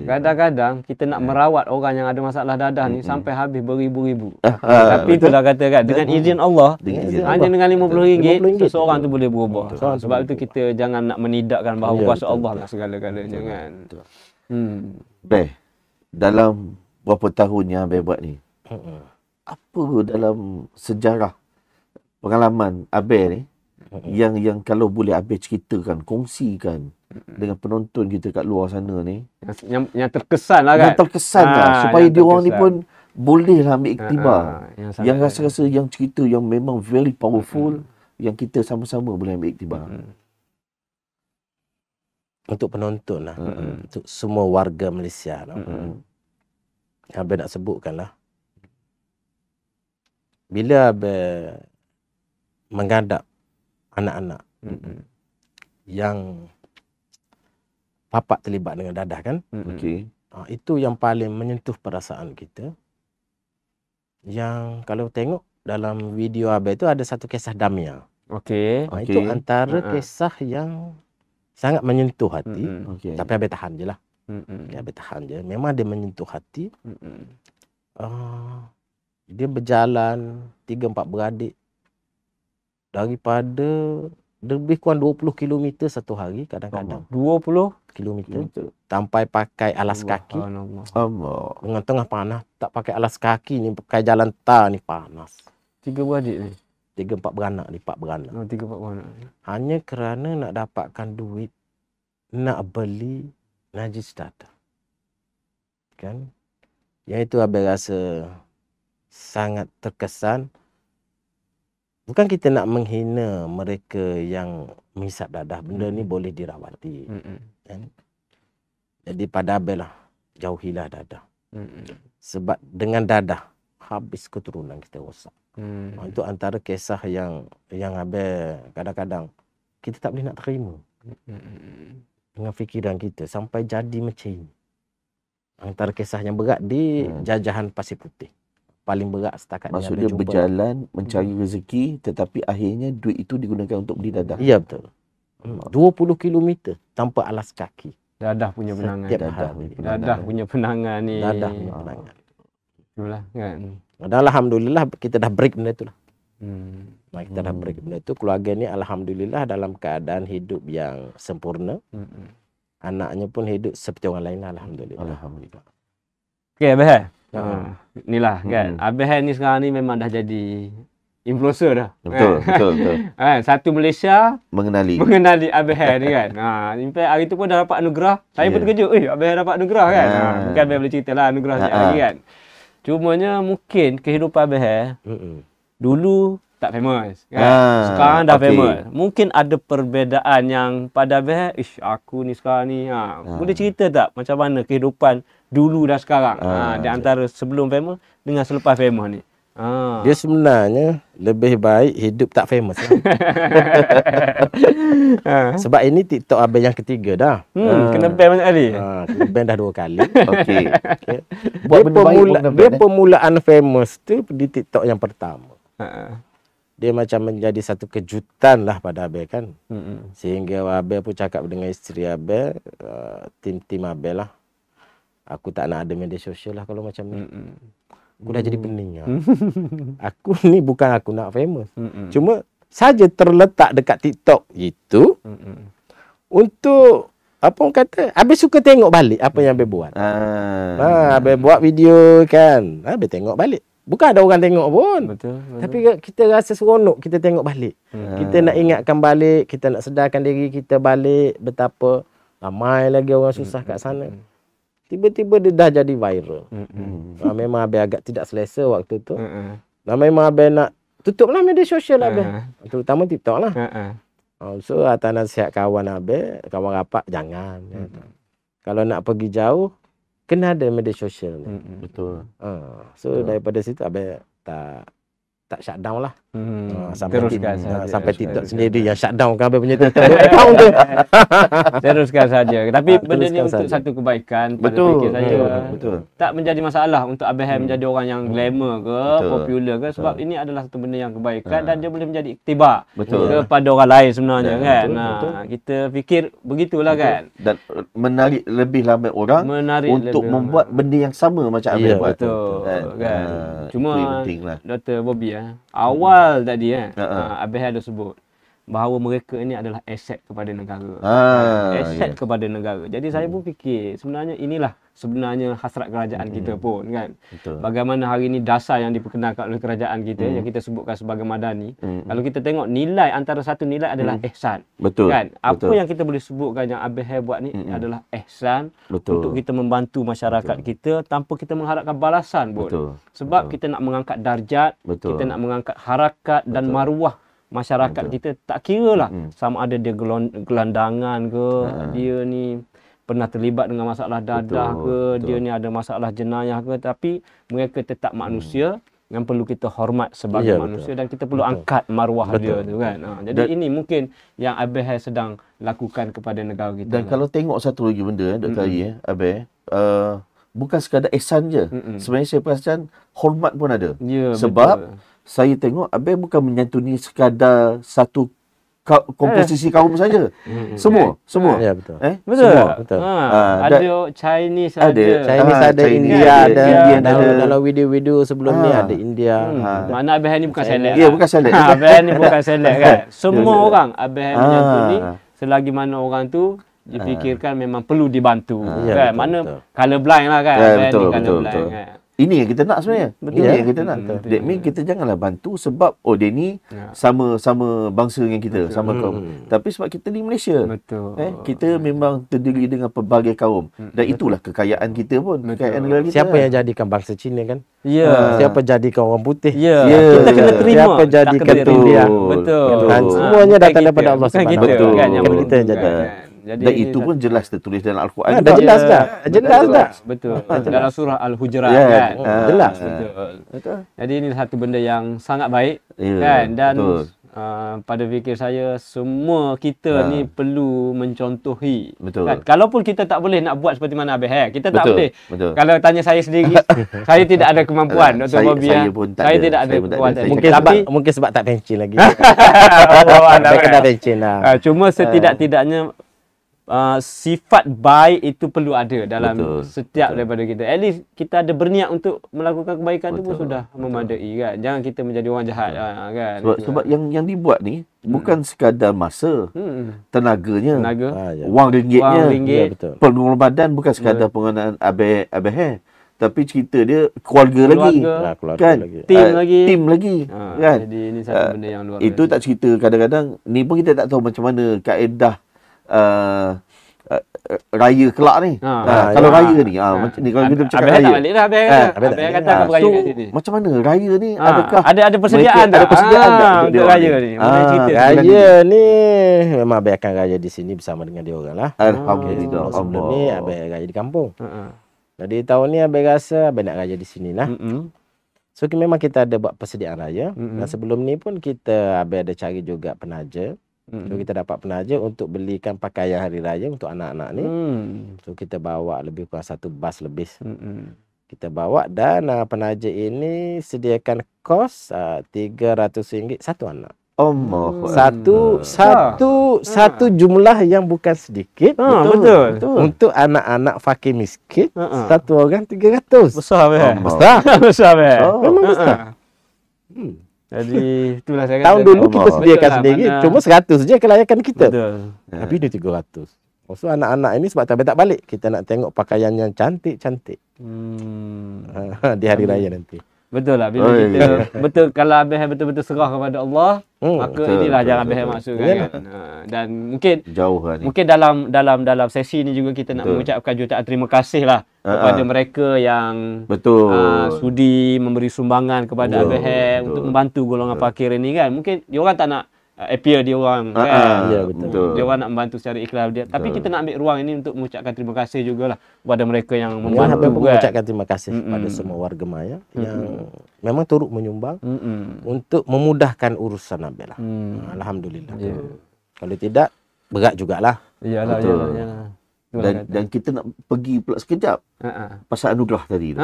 Kadang-kadang kita nak merawat orang yang ada masalah dadah ni sampai habis beribu-ribu. Tapi itulah kata kan, dengan izin Allah, hanya dengan RM50 seseorang tu boleh berubah. Sebab itu kita jangan nak menidakkan bahawa kuasa Allah lah segala-galanya kan. Beh, dalam berapa tahun yang Abang buat ni, apa dalam sejarah pengalaman Abang ni yang kalau boleh Abang ceritakan, kongsikan dengan penonton kita kat luar sana ni, yang terkesan lah kan, yang terkesan lah, supaya dia orang ni pun boleh lah ambil iktibar, yang rasa-rasa yang cerita yang memang very powerful, yang kita sama-sama boleh ambil iktibar. Untuk penonton lah, untuk semua warga Malaysia lah. Abang nak sebutkan lah, bila Abang menghadap anak-anak yang papak terlibat dengan dadah kan, itu yang paling menyentuh perasaan kita. Yang kalau tengok dalam video Abang itu ada satu kisah Damia. Itu antara kisah yang sangat menyentuh hati. Tapi Abang tahan je lah. Abang tahan je. Memang dia menyentuh hati. Dia berjalan 3-4 beradik daripada lebih kurang 20 km satu hari kadang-kadang. 20 km sampai pakai alas kaki. Dengan tengah panas, tak pakai alas kaki ni, pakai jalan tar ni panas. 3 beradik ni? 3-4 beranak ni, 4 beranak. 3-4 beranak. Hanya kerana nak dapatkan duit nak beli najis dadah. Kan? Yang itu Abang rasa sangat terkesan. Bukan kita nak menghina mereka yang menghisap dadah. Benda ni boleh dirawati. Kan? Jadi pada Abang lah, jauhilah dadah. Sebab dengan dadah, habis keturunan kita rosak. Itu antara kisah yang Abang kadang-kadang kita tak boleh nak terima. Dengan fikiran kita sampai jadi macam ini. Antara kisah yang berat di jajahan Pasir Putih. Paling berat setakat ni. Maksudnya berjalan mencari rezeki, tetapi akhirnya duit itu digunakan untuk beli dadah. Ya, betul. 20 km tanpa alas kaki. Dadah punya penangan. Dadah punya penangan ni. Dadah punya penangan. Itulah kan. Dan alhamdulillah kita dah break benda tu lah. Kita dah break benda tu. Keluarga ni alhamdulillah dalam keadaan hidup yang sempurna. Anaknya pun hidup seperti orang lain lah, alhamdulillah. Okey, Abang. Inilah kan. Abang ni sekarang ni memang dah jadi influencer dah. Betul. Satu Malaysia mengenali Abang ni kan. Sampai hari tu pun dah dapat anugerah. Saya pun terkejut, Abang dapat anugerah kan. Bukan Abang boleh ceritalah anugerah sekejap lagi kan. Cumanya mungkin kehidupan Abang dulu tak famous kan. Sekarang dah famous. Mungkin ada perbezaan yang pada Abang, aku ni sekarang ni. Boleh cerita tak macam mana kehidupan dulu dan sekarang? Di antara sebelum famous dengan selepas famous ni. Dia sebenarnya lebih baik hidup tak famous lah. Sebab ini TikTok Abang yang ketiga dah. Kena ban banyak kali. Kena ban dah 2 kali. Okey. Dia permulaan famous tu di TikTok yang pertama. Dia macam menjadi satu kejutan lah pada Abang kan. Sehingga Abang pun cakap dengan isteri Abang, tim Abang lah, aku tak nak ada media sosial lah kalau macam ni. Aku dah jadi pening lah. Aku ni bukan aku nak famous. Cuma saja terletak dekat TikTok itu untuk apa orang kata, Abang suka tengok balik apa yang Abang buat. Abang buat video kan, Abang tengok balik. Bukan ada orang tengok pun. Betul. Tapi kita rasa seronok kita tengok balik. Kita nak ingatkan balik, kita nak sedarkan diri kita balik betapa ramai lagi orang susah kat sana. tiba-tiba dia dah jadi viral. Memang Abang agak tidak selesa waktu tu. Dan memang Abang nak tutuplah media sosial Abang. Terutama TikTok lah. So atas nasihat kawan Abang, kawan rapat, jangan. Kalau nak pergi jauh, kena ada media sosial ni. Betul. So daripada situ Abang tak shutdown lah. Sampai TikTok sendiri yang shutdown kan Abang punya TikTok account tu. Teruskan saja. Tapi benda ni untuk satu kebaikan pada fikir saya. Tak menjadi masalah untuk Abang menjadi orang yang glamour ke, popular ke, sebab ini adalah satu benda yang kebaikan dan dia boleh menjadi iktibar kepada orang lain sebenarnya kan. Kita fikir begitulah kan. Dan menarik lebih ramai orang untuk membuat benda yang sama macam Abang buat. Betul kan. Cuma Dr. Bobby awal tadi Abang ada sebut bahawa mereka ini adalah aset kepada negara. Aset kepada negara. Jadi saya pun fikir sebenarnya inilah sebenarnya hasrat kerajaan kita pun kan. Bagaimana hari ini dasar yang diperkenalkan oleh kerajaan kita yang kita sebutkan sebagai madani. Kalau kita tengok nilai antara satu nilai adalah ihsan. Kan? Apa yang kita boleh sebutkan yang Abang buat ni adalah ihsan untuk kita membantu masyarakat kita tanpa kita mengharapkan balasan pun. Sebab kita nak mengangkat darjat, kita nak mengangkat harakat dan maruah masyarakat kita, tak kira lah sama ada dia gelandangan ke, dia ni pernah terlibat dengan masalah dadah ke, dia ni ada masalah jenayah ke, tapi mereka tetap manusia yang perlu kita hormat sebagai manusia dan kita perlu angkat maruah dia tu kan. Jadi ini mungkin yang Abang sedang lakukan kepada negara kita. Dan kalau tengok satu lagi benda Dr. Ari Abang, bukan sekadar ihsan je. Sebenarnya saya perasan hormat pun ada. Sebab saya tengok Abang bukan menyantuni sekadar satu komposisi kaum saja. Semua. Ya, betul. Betul. Ada Chinese ada, India ada. Dalam video-video sebelum ni ada India. Mana Abang ni bukan select. Ya, bukan select. Abang ni bukan select kan. Semua orang Abang menyantuni selagi mana orang tu dipikirkan memang perlu dibantu kan. Mana colorblind lah kan. Betul. Ini yang kita nak sebenarnya. Ini yang kita nak. That means kita janganlah bantu sebab dia ni sama bangsa dengan kita, sama kaum. Tapi sebab kita di Malaysia. Kita memang terdiri dengan pelbagai kaum. Dan itulah kekayaan kita pun. Kekayaan negara kita. Siapa yang jadikan bangsa Cina kan? Siapa jadikan orang putih? Kita kena terima. Siapa jadikan India? Betul. Semuanya datang daripada Allah Subhanahu Wa Taala. Kan kita yang jadi. Dan itu pun jelas tertulis dalam Al-Quran. Dah jelas dah. Jelas dah. Betul. Dalam surah Al-Hujurat kan. Jelas. Betul. Jadi ini satu benda yang sangat baik kan. Dan pada fikir saya semua kita ni perlu mencontohi. Kan? Kalaupun kita tak boleh nak buat seperti mana Abang kita tak boleh. Kalau tanya saya sendiri, saya tidak ada kemampuan Dr. Bobby. Saya tidak ada kemampuan. Mungkin sebab tak pencin lagi. Mereka dah pencin lah. Cuma setidak-tidaknya sifat baik itu perlu ada dalam setiap daripada kita. At least kita ada berniat untuk melakukan kebaikan itu pun sudah memadai kan. Jangan kita menjadi orang jahat kan. Sebab yang dibuat ni bukan sekadar masa, tenaganya, wang ringgitnya, pengorbanan bukan sekadar pengorbanan Abang. Tapi cerita dia keluarga lagi. Kan? Tim lagi. Kan? Jadi ini satu benda yang luar biasa. Itu tak cerita kadang-kadang ni pun kita tak tahu macam mana kaedah raya kelak ni. Kalau raya ni macam ni kalau kita bercakap raya. Tak balik dah Abang kata apa raya kat sini. Macam mana raya ni adakah ada persediaan tak? Ada persediaan tak untuk raya ni? Raya ni memang Abang akan raya di sini bersama dengan dia orang lah. Alhamdulillah. Sebelum ni Abang raya di kampung. Jadi tahun ni Abang rasa Abang nak raya di sini lah. So memang kita ada buat persediaan raya. Dan sebelum ni pun kita Abang ada cari juga penaja. So kita dapat penaja untuk belikan pakaian hari raya untuk anak-anak ni. So kita bawa lebih kurang satu bas lebih. Kita bawa dan penaja ini sediakan kos RM300 satu anak. Satu jumlah yang bukan sedikit. Betul. Untuk anak-anak fakir miskin, satu orang 300. Besar Besar. Memang besar. Jadi itulah saya kata. Tahun dulu kita sediakan sendiri, cuma 100 je kelayakan kita. Tapi ini 300. So anak-anak ini sebab tak balik, kita nak tengok pakaian yang cantik-cantik. Di hari raya nanti. Betul lah bila kita betul kalau Abang betul-betul serah kepada Allah, Maka inilah yang Abah maksudkan kan. Dan mungkin jauh lah ni. Mungkin dalam sesi ni juga kita nak mengucapkan jutaan terima kasih lah kepada mereka yang sudi memberi sumbangan kepada Abah untuk membantu golongan fakir ini kan. Mungkin diorang tak nak appear diorang kan. Ya, betul. Diorang nak membantu secara ikhlas dia. Tapi kita nak ambil ruang ini untuk mengucapkan terima kasih jugalah kepada mereka yang membantu. Abah mengucapkan terima kasih kepada semua warga Maya yang memang turut menyumbang untuk memudahkan urusan Abah lah. Alhamdulillah. Kalau tidak, berat jugalah. Iyalah. Dan kita nak pergi pula sekejap pasal anugerah tadi tu.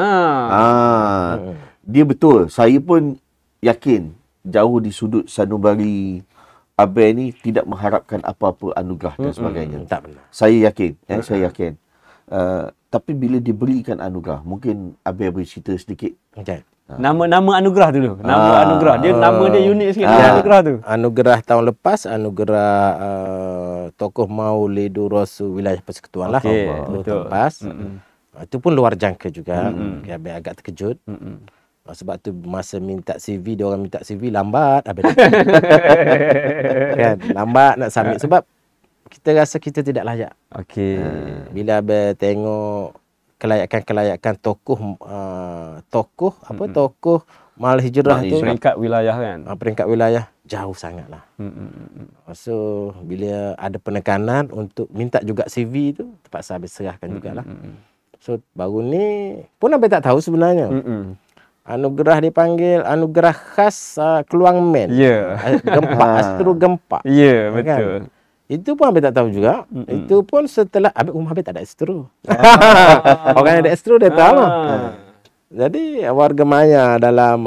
Dia betul. Saya pun yakin jauh di sudut sanubari Abah ni tidak mengharapkan apa-apa anugerah dan sebagainya. Tak benar. Saya yakin. Saya yakin. Tapi bila diberikan anugerah, mungkin Abah boleh cerita sedikit. Okay. Nama anugerah dulu. Nama anugerah. Nama dia unik sikit. Anugerah tu. Anugerah tahun lepas, anugerah tokoh Maulidur Rasul wilayah Persekutuan lah. Betul. Lepas. Itu pun luar jangka juga. Abah agak terkejut. Sebab tu masa minta CV, dia orang minta CV lambat. Kan? Lambat nak submit. Sebab kita rasa kita tidak layak. Bila Abah tengok kelayakan tokoh tokoh Mal Hijrah tu, peringkat wilayah kan. Peringkat wilayah jauh sangatlah. So bila ada penekanan untuk minta juga CV tu, terpaksa Abah serahkan jugalah. So baru ni pun Abah tak tahu sebenarnya. Anugerah dipanggil anugerah khas Keluang Men. Gempa, astro gempa. Betul. Kan? Itu pun Abah tak tahu juga. Itu pun setelah rumah Abah tak ada astro. Orang yang ada astro dia tahu. Jadi warga Maya dalam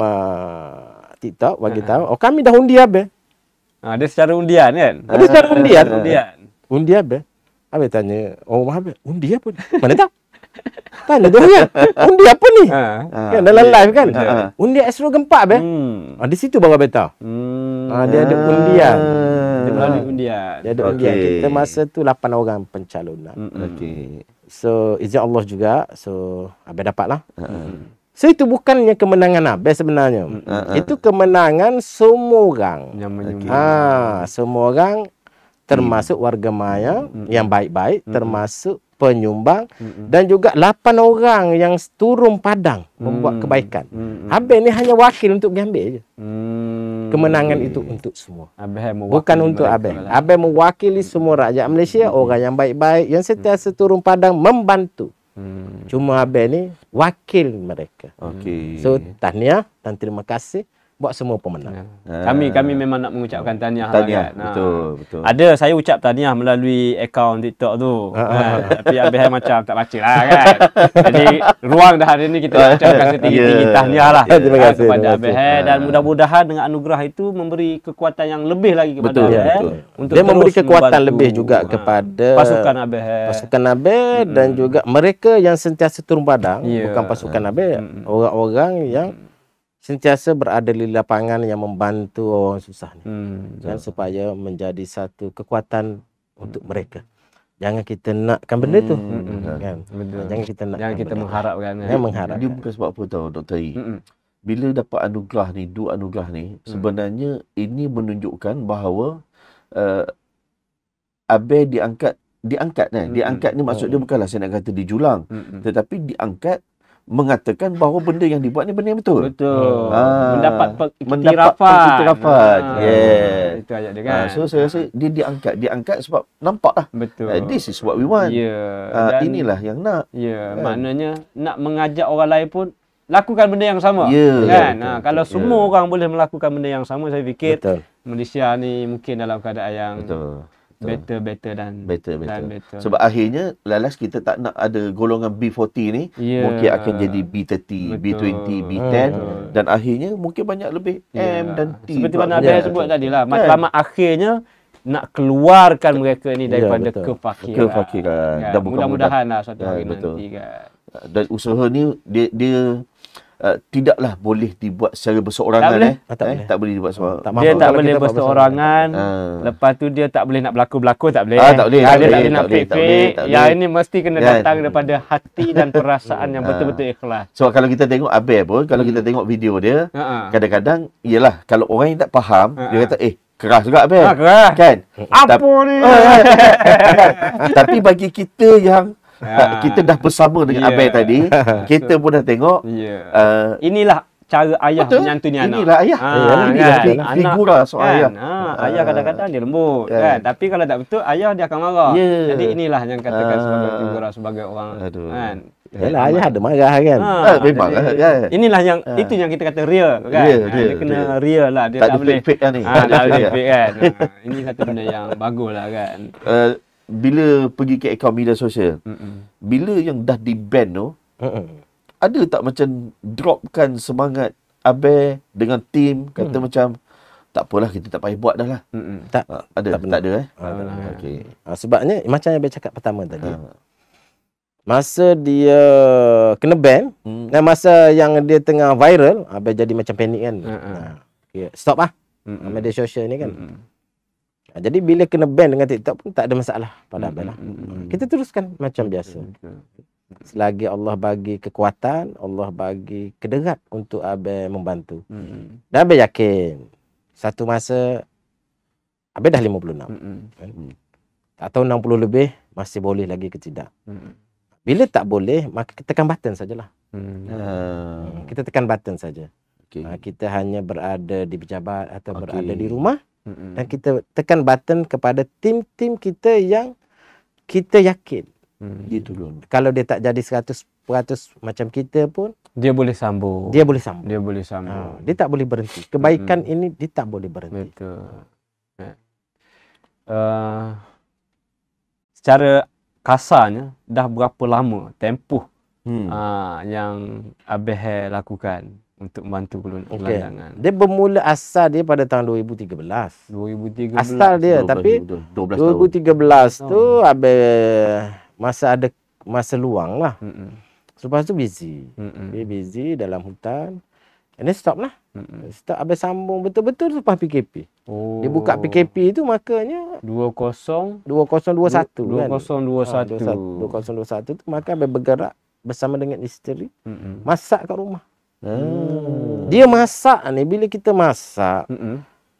TikTok bagi tahu, kami dah undi Abah. Dia secara undian kan? Ada secara undian. Undi Abah. Abah tanya, rumah Abah, undi apa? Mana tahu? Tanya dia kan, undi apa ni? Kan dalam live kan? Undi astro gempa Abah. Di situ baru Abah tahu. Dia ada undian. Dia ada undian. Kita masa tu 8 orang pencalonan. So izin Allah juga. So Abah dapat lah. So itu bukannya kemenangan Abah sebenarnya. Itu kemenangan semua orang. Semua orang termasuk warga Maya yang baik-baik, termasuk penyumbang dan juga 8 orang yang turun padang membuat kebaikan. Abah ni hanya wakil untuk mengambil je. Kemenangan itu untuk semua. Bukan untuk Abah. Abah mewakili semua rakyat Malaysia, orang yang baik-baik yang sentiasa turun padang membantu. Cuma Abah ni wakil mereka. So tahniah dan terima kasih buat semua pemenang. Kami memang nak mengucapkan tahniah lah kan. Betul. Ada saya ucap tahniah melalui akaun TikTok tu. Tapi Abah macam tak baca lah kan. Jadi ruang dah hari ni kita nak ucapkan setinggi-tinggi tahniah lah kepada Abah dan mudah-mudahan dengan anugerah itu memberi kekuatan yang lebih lagi kepada Abah. Dia memberi kekuatan lebih juga kepada pasukan Abah dan juga mereka yang sentiasa turun padang. Bukan pasukan Abah, orang-orang yang sentiasa berada di lapangan yang membantu orang susah ni. Dan supaya menjadi satu kekuatan untuk mereka. Jangan kita nakkan benda tu. Kan? Jangan kita nakkan. Jangan kita mengharapkan. Mengharap. Dia bukan sebab apa tahu Dr. I. Bila dapat anugerah ni, 2 anugerah ni, sebenarnya ini menunjukkan bahawa Abah diangkat kan. Diangkat ni maksud dia bukanlah saya nak kata dijulang. Tetapi diangkat mengatakan bahawa benda yang dibuat ni benda yang betul. Mendapat iktirafan. Itu ayat dia kan. So saya rasa dia diangkat sebab nampak lah. This is what we want. Inilah yang nak. Maknanya nak mengajak orang lain pun lakukan benda yang sama. Kan? Kalau semua orang boleh melakukan benda yang sama, saya fikir Malaysia ni mungkin dalam keadaan yang better dan better. Sebab akhirnya lalas kita tak nak ada golongan B40 ni, mungkin akan jadi B30, B20, B10 dan akhirnya mungkin banyak lebih M dan T. Seperti mana Abah sebut tadi lah, matlamat akhirnya nak keluarkan mereka ni daripada kefakiran. Dan mudah-mudahan lah suatu hari nanti kan. Dan usaha ni dia tidaklah boleh dibuat secara berseorangan. Tak boleh dibuat seorang. Dia tak boleh berseorangan. Lepas tu dia tak boleh nak berlakon-berlakon, tak boleh. Tak boleh. Dia tak boleh nak fake-fake. Yang ini mesti kena datang daripada hati dan perasaan yang betul-betul ikhlas. So kalau kita tengok Abel pun, kalau kita tengok video dia, kadang-kadang ialah kalau orang yang tak faham, dia kata keras juga Abel. Keras. Kan? Apa ni? Tapi bagi kita yang kita dah bersama dengan Abel tadi, kita pun dah tengok. Inilah cara ayah menyantuni anak. Inilah ayah. Figura seorang ayah. Ayah kadang-kadang dia lembut kan. Tapi kalau tak betul, ayah dia akan marah. Jadi inilah yang katakan sebagai figura sebagai orang kan. Yalah, ayah ada marah kan. Memang. Inilah yang itu yang kita kata real kan. Dia kena real lah. Dia tak boleh fake ni. Tak boleh fake kan. Ini satu benda yang bagus lah kan. Bila pergi ke akaun media sosial, bila yang dah di-ban tu, ada tak macam dropkan semangat Abel dengan tim, kata macam tak apalah, kita tak payah buat dah lah. Tak ada. Tak ada Okey. Sebabnya macam yang Abel cakap pertama tadi. Masa dia kena ban, dan masa yang dia tengah viral, Abel jadi macam panik kan. Stop media sosial ni kan. Jadi bila kena ban dengan TikTok pun tak ada masalah pada Abel lah. Kita teruskan macam biasa. Selagi Allah bagi kekuatan, Allah bagi kederat untuk Abel membantu. Dan Abel yakin satu masa Abel dah 56. Tak tahu 60 lebih masih boleh lagi ke tidak. Bila tak boleh, maka kita tekan button sajalah. Kita tekan button saja. Kita hanya berada di pejabat atau berada di rumah. Dan kita tekan button kepada tim-tim kita yang kita yakin. Gitu loh. Kalau dia tak jadi 100% macam kita pun, dia boleh sambung. Dia boleh sambung. Dia tak boleh berhenti. Kebaikan ini dia tak boleh berhenti. Betul. Secara kasarnya, dah berapa lama tempoh yang Abel lakukan untuk membantu gelandangan? Dia bermula asal dia pada tahun 2013. Asal dia, tapi 2013 tu Abel masa luang lah. Lepas tu busy. Dia busy dalam hutan. Ini stop lah. Stop, Abel sambung betul-betul lepas PKP. Dia buka PKP tu makanya 2021 kan. 2021 tu maka Abel bergerak bersama dengan isteri masak kat rumah. Dia masak ni, bila kita masak,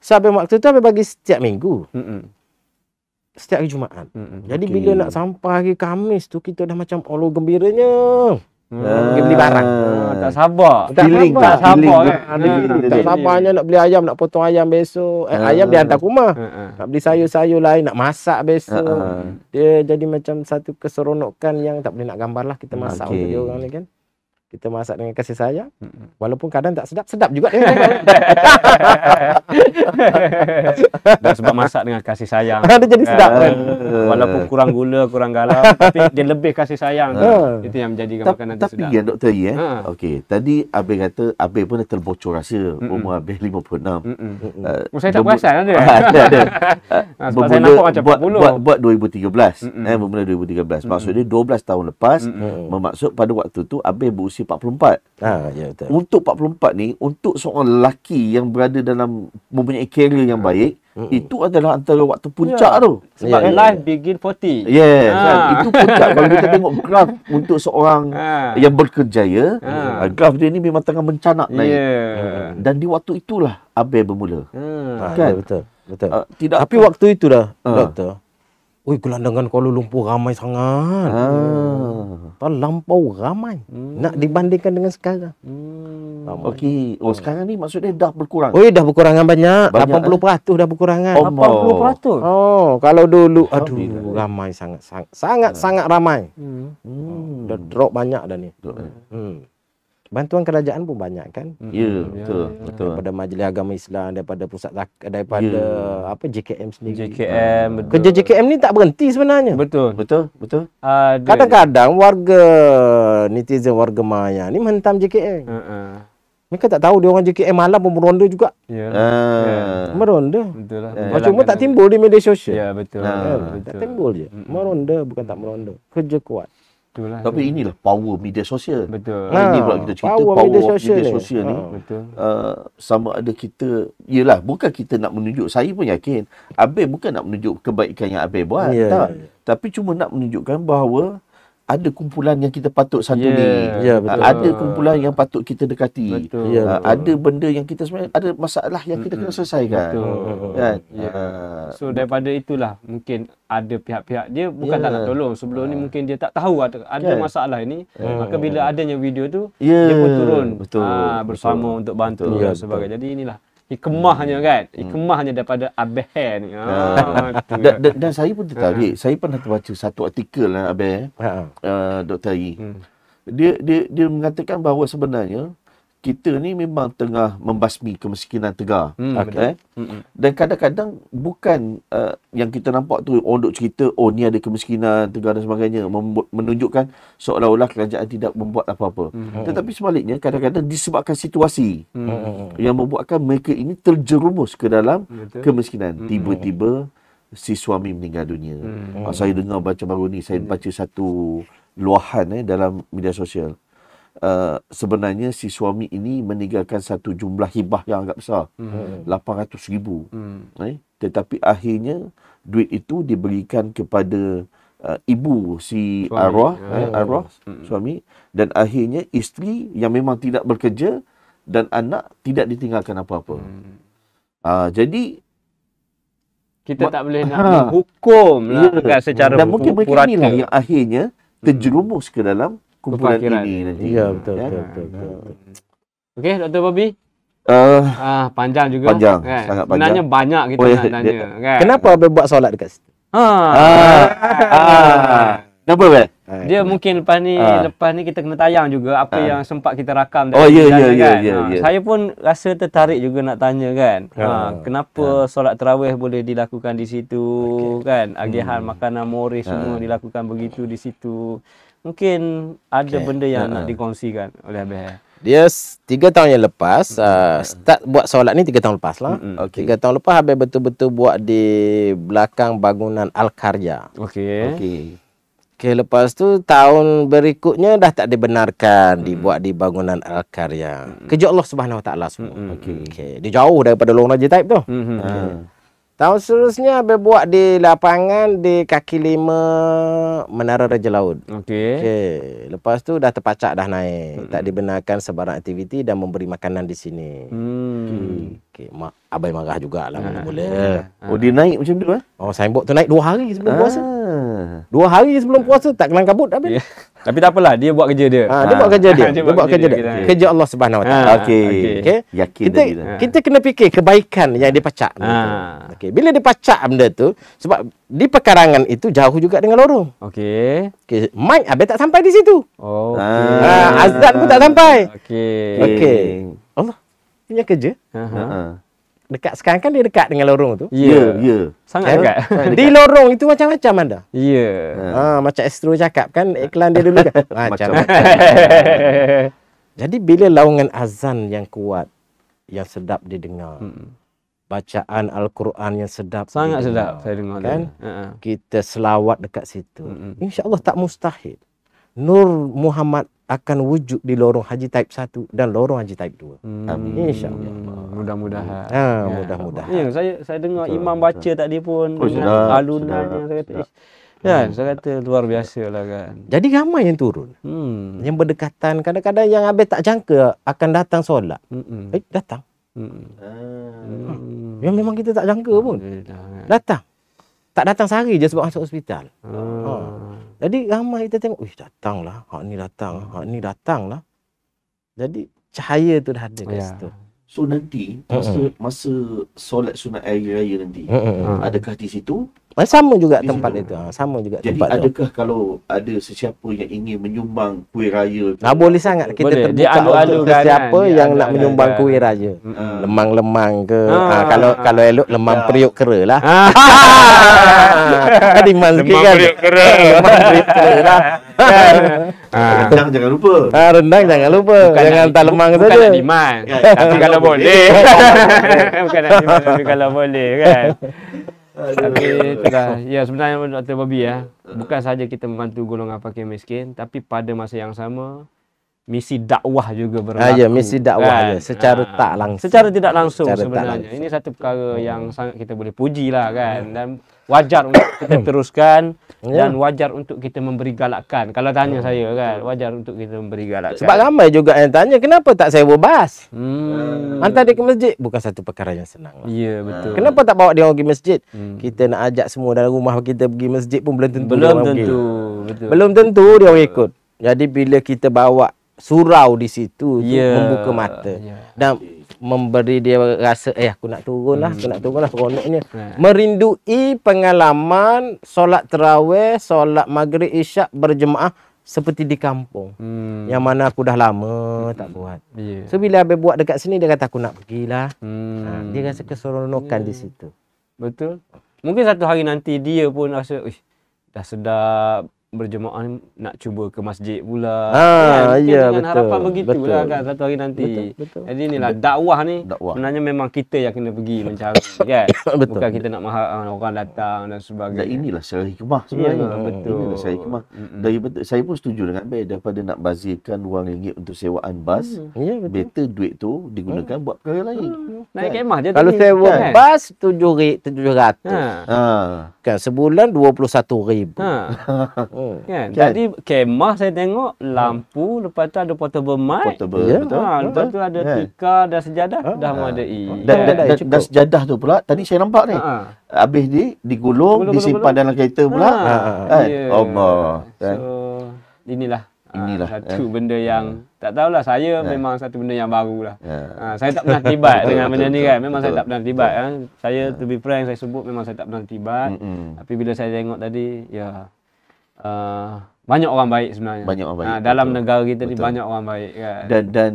sampai waktu tu Abel bagi setiap minggu. Setiap hari Jumaat. Jadi bila nak sampai hari Khamis tu, kita dah macam Allah gembiranya. Pergi beli barang. Tak sabar. Tak sabarnya nak beli ayam, nak potong ayam besok. Ayam dia hantar ke rumah. Nak beli sayur-sayur lain, nak masak besok. Dia jadi macam satu keseronokan yang tak boleh nak gambar lah kita masak untuk dia orang ni kan. Kita masak dengan kasih sayang. Walaupun kadang tak sedap, sedap juga dia. Dan sebab masak dengan kasih sayang. Dia jadi sedap kan. Walaupun kurang gula, kurang garam, tapi dia lebih kasih sayang. Itu yang menjadikan makanan itu sedap. Tapi ya Dr. Yi, okey, tadi Abel kata Abel pun dah terbocor rasa umur Abel 56. Saya tak perasan ada. Sebab saya nampak macam 40. Buat 2013. Bermula 2013. Maksudnya 12 tahun lepas, bermaksud pada waktu tu Abel berusia 44. Ya betul. Untuk 44 ni, untuk seorang lelaki yang berada dalam mempunyai karier yang baik, itu adalah antara waktu puncak tu. Sebab life begin 40. Kan? Itu puncak. Kalau kita tengok graf untuk seorang yang berkerjaya, graf dia ni memang tengah mencanak naik. Dan di waktu itulah Abel bermula. Kan? Betul. Tapi waktu itu dah, doktor, gelandangan Kuala Lumpur ramai sangat. Terlampau ramai. Nak dibandingkan dengan sekarang. Okey. Sekarang ni maksudnya dah berkurang. Dah berkurangan banyak. 80% dah berkurangan. 80%? Kalau dulu, ramai sangat ramai. Dah drop banyak dah ni. Bantuan kerajaan pun banyak kan? Ya, betul. Daripada Majlis Agama Islam, daripada pusat daripada JKM sendiri. JKM, kerja JKM ni tak berhenti sebenarnya. Betul. Kadang-kadang warga netizen, warga maya ni menghentam JKM. Mereka tak tahu dia orang JKM malam pun meronda juga. Meronda. Betul lah. Cuma tak timbul di media sosial. Ya, betul. Tak timbul je. Meronda bukan tak meronda. Kerja kuat. Itulah. Tapi inilah power media sosial. Betul. Ini pula kita cerita power media sosial ni. Betul. Sama ada kita, yelah, bukan kita nak menunjuk, saya pun yakin Abe bukan nak menunjuk kebaikan yang Abe buat, tak. Tapi cuma nak menunjukkan bahawa ada kumpulan yang kita patut santuni. Ada kumpulan yang patut kita dekati. Ada benda yang kita sebenarnya ada masalah yang kita kena selesaikan. Kan? So daripada itulah mungkin ada pihak-pihak dia bukan tak nak tolong. Sebelum ni mungkin dia tak tahu ada masalah ini. Maka bila adanya video tu dia pun turun bersama untuk bantu dan sebagainya. Jadi inilah hikmahnya kan. Hikmahnya daripada Abah ni. Dan saya pun tertarik. Saya pernah terbaca satu artikel Abah, Dr. Ari. Dia mengatakan bahawa sebenarnya kita ni memang tengah membasmi kemiskinan tegar. Dan kadang-kadang bukan yang kita nampak tu orang duk cerita ni ada kemiskinan tegar dan sebagainya, menunjukkan seolah-olah kerajaan tidak membuat apa-apa. Tetapi sebaliknya kadang-kadang disebabkan situasi yang membuatkan mereka ini terjerumus ke dalam kemiskinan. Tiba-tiba si suami meninggal dunia. Saya dengar baca baru ni, saya baca satu luahan dalam media sosial. Sebenarnya si suami ini meninggalkan satu jumlah hibah yang agak besar, 800,000. Tetapi akhirnya duit itu diberikan kepada ibu si arwah suami, dan akhirnya isteri yang memang tidak bekerja dan anak tidak ditinggalkan apa-apa. Jadi kita tak boleh nak menghukum lah kan secara dan mungkin mereka inilah yang akhirnya terjerumus ke dalam kumpulan ini nanti. Ya, betul. Okey, Dr. Bobby. Panjang juga. Sangat panjang. Sebenarnya banyak kita nak tanya. Kan? Kenapa Abang buat solat dekat situ? Kenapa, Abang? Dia mungkin lepas ni kita kena tayang juga apa yang sempat kita rakam. Ya. Saya pun rasa tertarik juga nak tanya kan. Kenapa solat tarawih boleh dilakukan di situ kan? Agihan makanan mori semua dilakukan begitu di situ. Mungkin ada benda yang nak dikongsikan oleh Abah. Dia 3 tahun yang lepas start buat solat ni 3 tahun lepas lah. 3 tahun lepas Abah betul-betul buat di belakang bangunan Al-Karya. Okey, lepas tu tahun berikutnya dah tak dibenarkan dibuat di bangunan Al-Karya. Kerja Allah Subhanahu Wa Taala semua. Okey. Dia jauh daripada Lorong Raja Taib tu. Tahun seterusnya Abang buat di lapangan di kaki 5 Menara Raja Laut. Okey. Lepas tu dah terpacak dah naik. Tak dibenarkan sebarang aktiviti dan memberi makanan di sini. Okey. Abang marah jugalah mula-mula. Dia naik macam tu signboard tu naik 2 hari sebelum puasa. 2 hari sebelum puasa tak kelang kabut Abang. Tapi tak apalah, dia buat kerja dia. Dia buat kerja dia. Dia buat kerja dia. Kerja Allah Subhanahu Wa Taala. Okey. Yakin kita kena fikir kebaikan yang dipacak. Okey. Bila dipacak benda tu, sebab di pekarangan itu jauh juga dengan lorong. Okey. Mic Abang tak sampai di situ. Azan pun tak sampai. Okey. Allah punya kerja. Dekat sekarang kan dia dekat dengan lorong tu. Ya. Sangat dekat. Di lorong itu macam-macam ada. Ya. Macam Astro cakap kan iklan dia dulu kan. Macam-macam. Jadi bila laungan azan yang kuat, yang sedap didengar. Bacaan Al-Quran yang sedap. Sangat sedap saya dengar kan. Kita selawat dekat situ. InsyaAllah tak mustahil Nur Muhammad akan wujud di lorong Haji Taib 1 dan lorong Haji Taib 2. Amin. InsyaAllah. Mudah-mudahan. Mudah-mudahan. Ya, saya dengar imam baca tadi pun dengan alunan yang saya kata saya kata luar biasa lah kan. Jadi ramai yang turun. Yang berdekatan, kadang-kadang yang Abang tak jangka akan datang solat. Datang. Yang memang kita tak jangka pun. Datang. Tak datang sehari je sebab masuk hospital. Jadi ramai kita tengok, datanglah. Hak ni datang lah. Jadi cahaya tu dah ada kat situ. So nanti masa solat sunat hari raya nanti, adakah di situ? Sama juga tempat itu. Sama juga jadi tempat itu. Jadi adakah kalau ada sesiapa yang ingin menyumbang kuih raya? Boleh sangat. Kita terbuka untuk sesiapa yang nak menyumbang kuih raya. Lemang-lemang ke. Kalau elok lemang periuk kera lah. Adiman sikit kan. Lemang periuk kera lah. Rendang jangan lupa. Rendang jangan lupa. Jangan hantar lemang saja. Bukan nak demand. Tapi kalau boleh. Bukan nak demand tapi kalau boleh kan. Tapi itulah. Ya, sebenarnya Dr. Bobby bukan saja kita membantu golongan fakir miskin, tapi pada masa yang sama misi dakwah juga berlaku. Ya, misi dakwah secara tak langsung. Secara tidak langsung sebenarnya. Ini satu perkara yang sangat kita boleh puji lah kan. Dan wajar untuk kita teruskan dan wajar untuk kita memberi galakan. Kalau tanya saya kan, wajar untuk kita memberi galakan. Sebab ramai juga yang tanya, kenapa tak sewa bas? Hantar dia ke masjid. Bukan satu perkara yang senang. Ya, betul. Kenapa tak bawa dia pergi masjid? Kita nak ajak semua dalam rumah kita pergi masjid pun belum tentu. Belum tentu dia orang ikut. Jadi bila kita bawa surau di situ membuka mata dan memberi dia rasa aku nak turun lah seronoknya. Merindui pengalaman solat tarawih, solat maghrib, isyak berjemaah seperti di kampung. Yang mana aku dah lama tak buat. So bila Abang buat dekat sini, dia kata aku nak pergilah. Dia rasa keseronokan di situ. Betul. Mungkin satu hari nanti dia pun rasa dah sedap berjemaah, nak cuba ke masjid pula. Dengan harapan begitulah kan satu hari nanti. Betul. Jadi inilah dakwah ni. Sebenarnya memang kita yang kena pergi mencari kan. Bukan kita nak orang datang dan sebagainya. Dan inilah secara hikmah sebenarnya. Betul. Inilah secara hikmah. Saya pun setuju dengan Abang, daripada nak bazirkan RM2 untuk sewaan bas, better duit tu digunakan buat perkara lain. Naik kemah je. Kalau sewa bas RM700. Kan sebulan RM21,000. Kan? Jadi kemah saya tengok lampu, lepas tu ada portable mic. Lepas tu ada tikar dan sejadah dah memadai. Dan sejadah tu pula tadi saya nampak ni. Habis digulung, disimpan dalam kereta pula. Allah. So inilah satu benda yang tak tahulah, saya memang satu benda yang barulah. Saya tak pernah terlibat dengan benda ni kan. Memang saya tak pernah terlibat kan. Saya to be frank, saya sebut memang saya tak pernah terlibat. Tapi bila saya tengok tadi, banyak orang baik sebenarnya. Banyak orang baik. Dalam negara kita ni banyak orang baik kan. Dan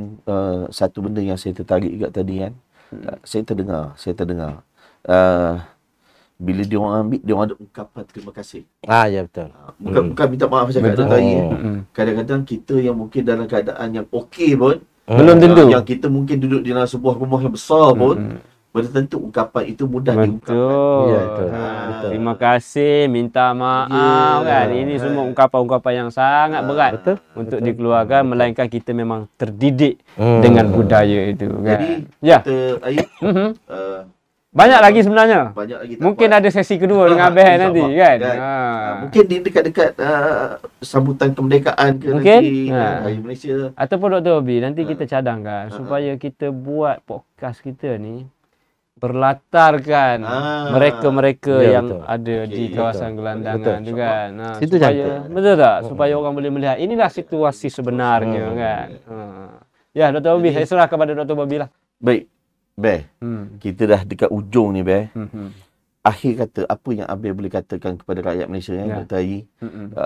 satu benda yang saya tertarik juga tadi kan. Saya terdengar. Bila dia orang ambil, dia orang ada ungkapan terima kasih. Ya betul. Bukan minta maaf macam kata tadi. Kadang-kadang kita yang mungkin dalam keadaan yang okey pun, belum tentu. Yang kita mungkin duduk di dalam sebuah rumah yang besar pun, belum tentu ungkapan itu mudah diungkapkan. Betul. Terima kasih, minta maaf kan. Ini semua ungkapan-ungkapan yang sangat berat untuk dikeluarkan, melainkan kita memang terdidik dengan budaya itu kan. Jadi kita banyak lagi sebenarnya. Mungkin ada sesi kedua dengan Abang nanti kan. Mungkin di dekat-dekat sambutan kemerdekaan ke nanti Hari Malaysia. Ataupun Dr. Bobby, nanti kita cadangkan supaya kita buat podcast kita ni berlatarkan mereka-mereka yang ada di kawasan gelandangan tu kan. Betul tak? Supaya orang boleh melihat inilah situasi sebenarnya kan. Ya, Dr. Bobby, saya serah kepada Dr. Bobby lah. Baik. Kita dah dekat ujung ni, Akhir kata, apa yang Abang boleh katakan kepada rakyat Malaysia Dr. Ayi,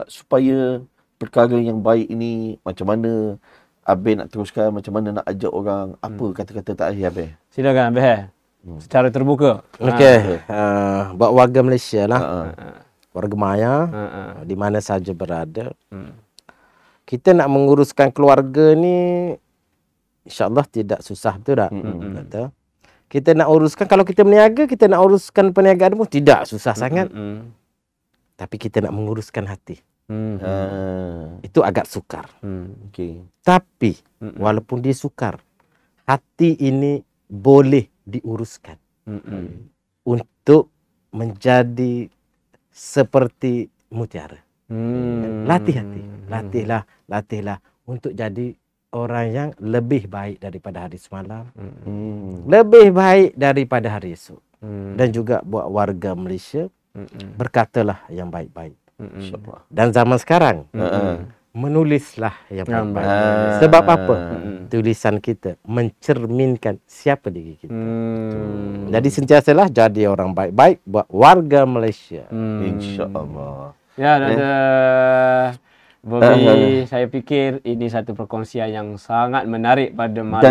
supaya perkara yang baik ini, macam mana Abang nak teruskan, macam mana nak ajak orang, apa kata-kata terakhir Abang? Silakan Abang. Secara terbuka. Buat warga Malaysia lah. Warga Maya, di mana saja berada. Kita nak menguruskan keluarga ni, insya-Allah tidak susah, betul tak? Betul. Kita nak uruskan, kalau kita berniaga, kita nak uruskan perniagaan pun tidak susah sangat. Tapi kita nak menguruskan hati. Itu agak sukar. Tapi walaupun dia sukar, hati ini boleh diuruskan untuk menjadi seperti mutiara. Latih hati, latihlah untuk jadi orang yang lebih baik daripada hari semalam, lebih baik daripada hari esok. Dan juga buat warga Malaysia, berkatalah yang baik-baik. Dan zaman sekarang, menulislah yang baik-baik. Sebab apa? Tulisan kita mencerminkan siapa diri kita. Jadi sentiasalah jadi orang baik-baik buat warga Malaysia. InsyaAllah. Ya, Bobby, saya fikir ini satu perkongsian yang sangat menarik pada malam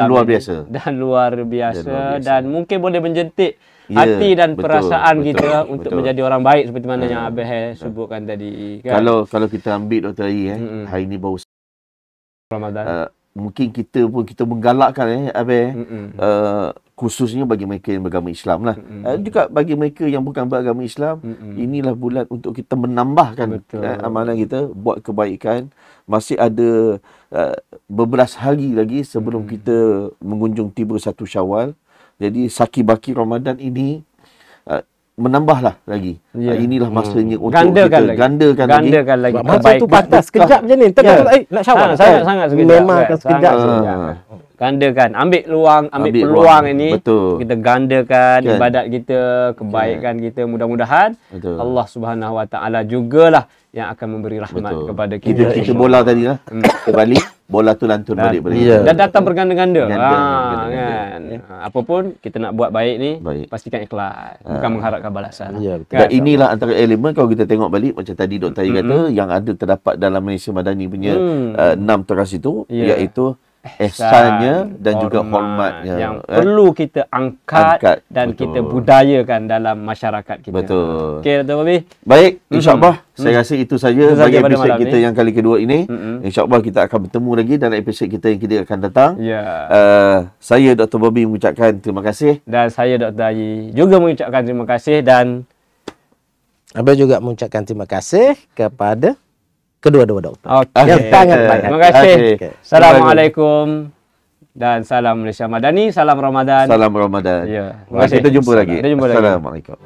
dan luar biasa. Dan mungkin boleh menjentik hati dan perasaan kita untuk menjadi orang baik seperti mana yang Abang sebutkan tadi kan? Kalau kita ambil Dr. Ayi, hari ini baru Ramadan. Mungkin kita menggalakkan Abang, khususnya bagi mereka yang beragama Islam lah. Juga bagi mereka yang bukan beragama Islam, inilah bulan untuk kita menambahkan amalan kita, buat kebaikan. Masih ada beberapa hari lagi sebelum kita mengunjung tiba 1 Syawal. Jadi Saki Baki Ramadan ini menambahlah lagi. Inilah masanya untuk gandakan kita gandakan lagi. Masa tu patah sekejap je ni. Nak Syawal. Sangat sekejap. Memang sekejap. Gandakan. Ambil peluang ini. Betul. Kita gandakan ibadat kita, kebaikan kita. Mudah-mudahan Allah Subhanahu Wa Taala jugalah yang akan memberi rahmat kepada kita. Kita bola tadi lah. Kita balik, bola tu lantun balik. Dan datang berganda-ganda. Kan. Apapun kita nak buat baik ni, pastikan ikhlas. Bukan mengharapkan balasan. Dan inilah antara elemen kalau kita tengok balik macam tadi Dr. Tari kata yang ada terdapat dalam Malaysia Madani punya 6 teras itu, iaitu ihsannya dan juga hormatnya yang perlu kita angkat dan kita budayakan dalam masyarakat kita. Betul. Okey, Dr. Bobby. Baik, insya-Allah saya rasa itu saja bagi episod kita yang kali kedua ini. Insya-Allah kita akan bertemu lagi dalam episod kita yang akan datang. Saya Dr. Bobby mengucapkan terima kasih dan saya Dr. Haji juga mengucapkan terima kasih dan Abang juga mengucapkan terima kasih kepada kedua-dua doktor. Yang sangat baik. Terima kasih. Assalamualaikum dan salam Malaysia Madani, salam Ramadan. Salam Ramadan. Ya. Kita jumpa lagi. Assalamualaikum. Assalamualaikum.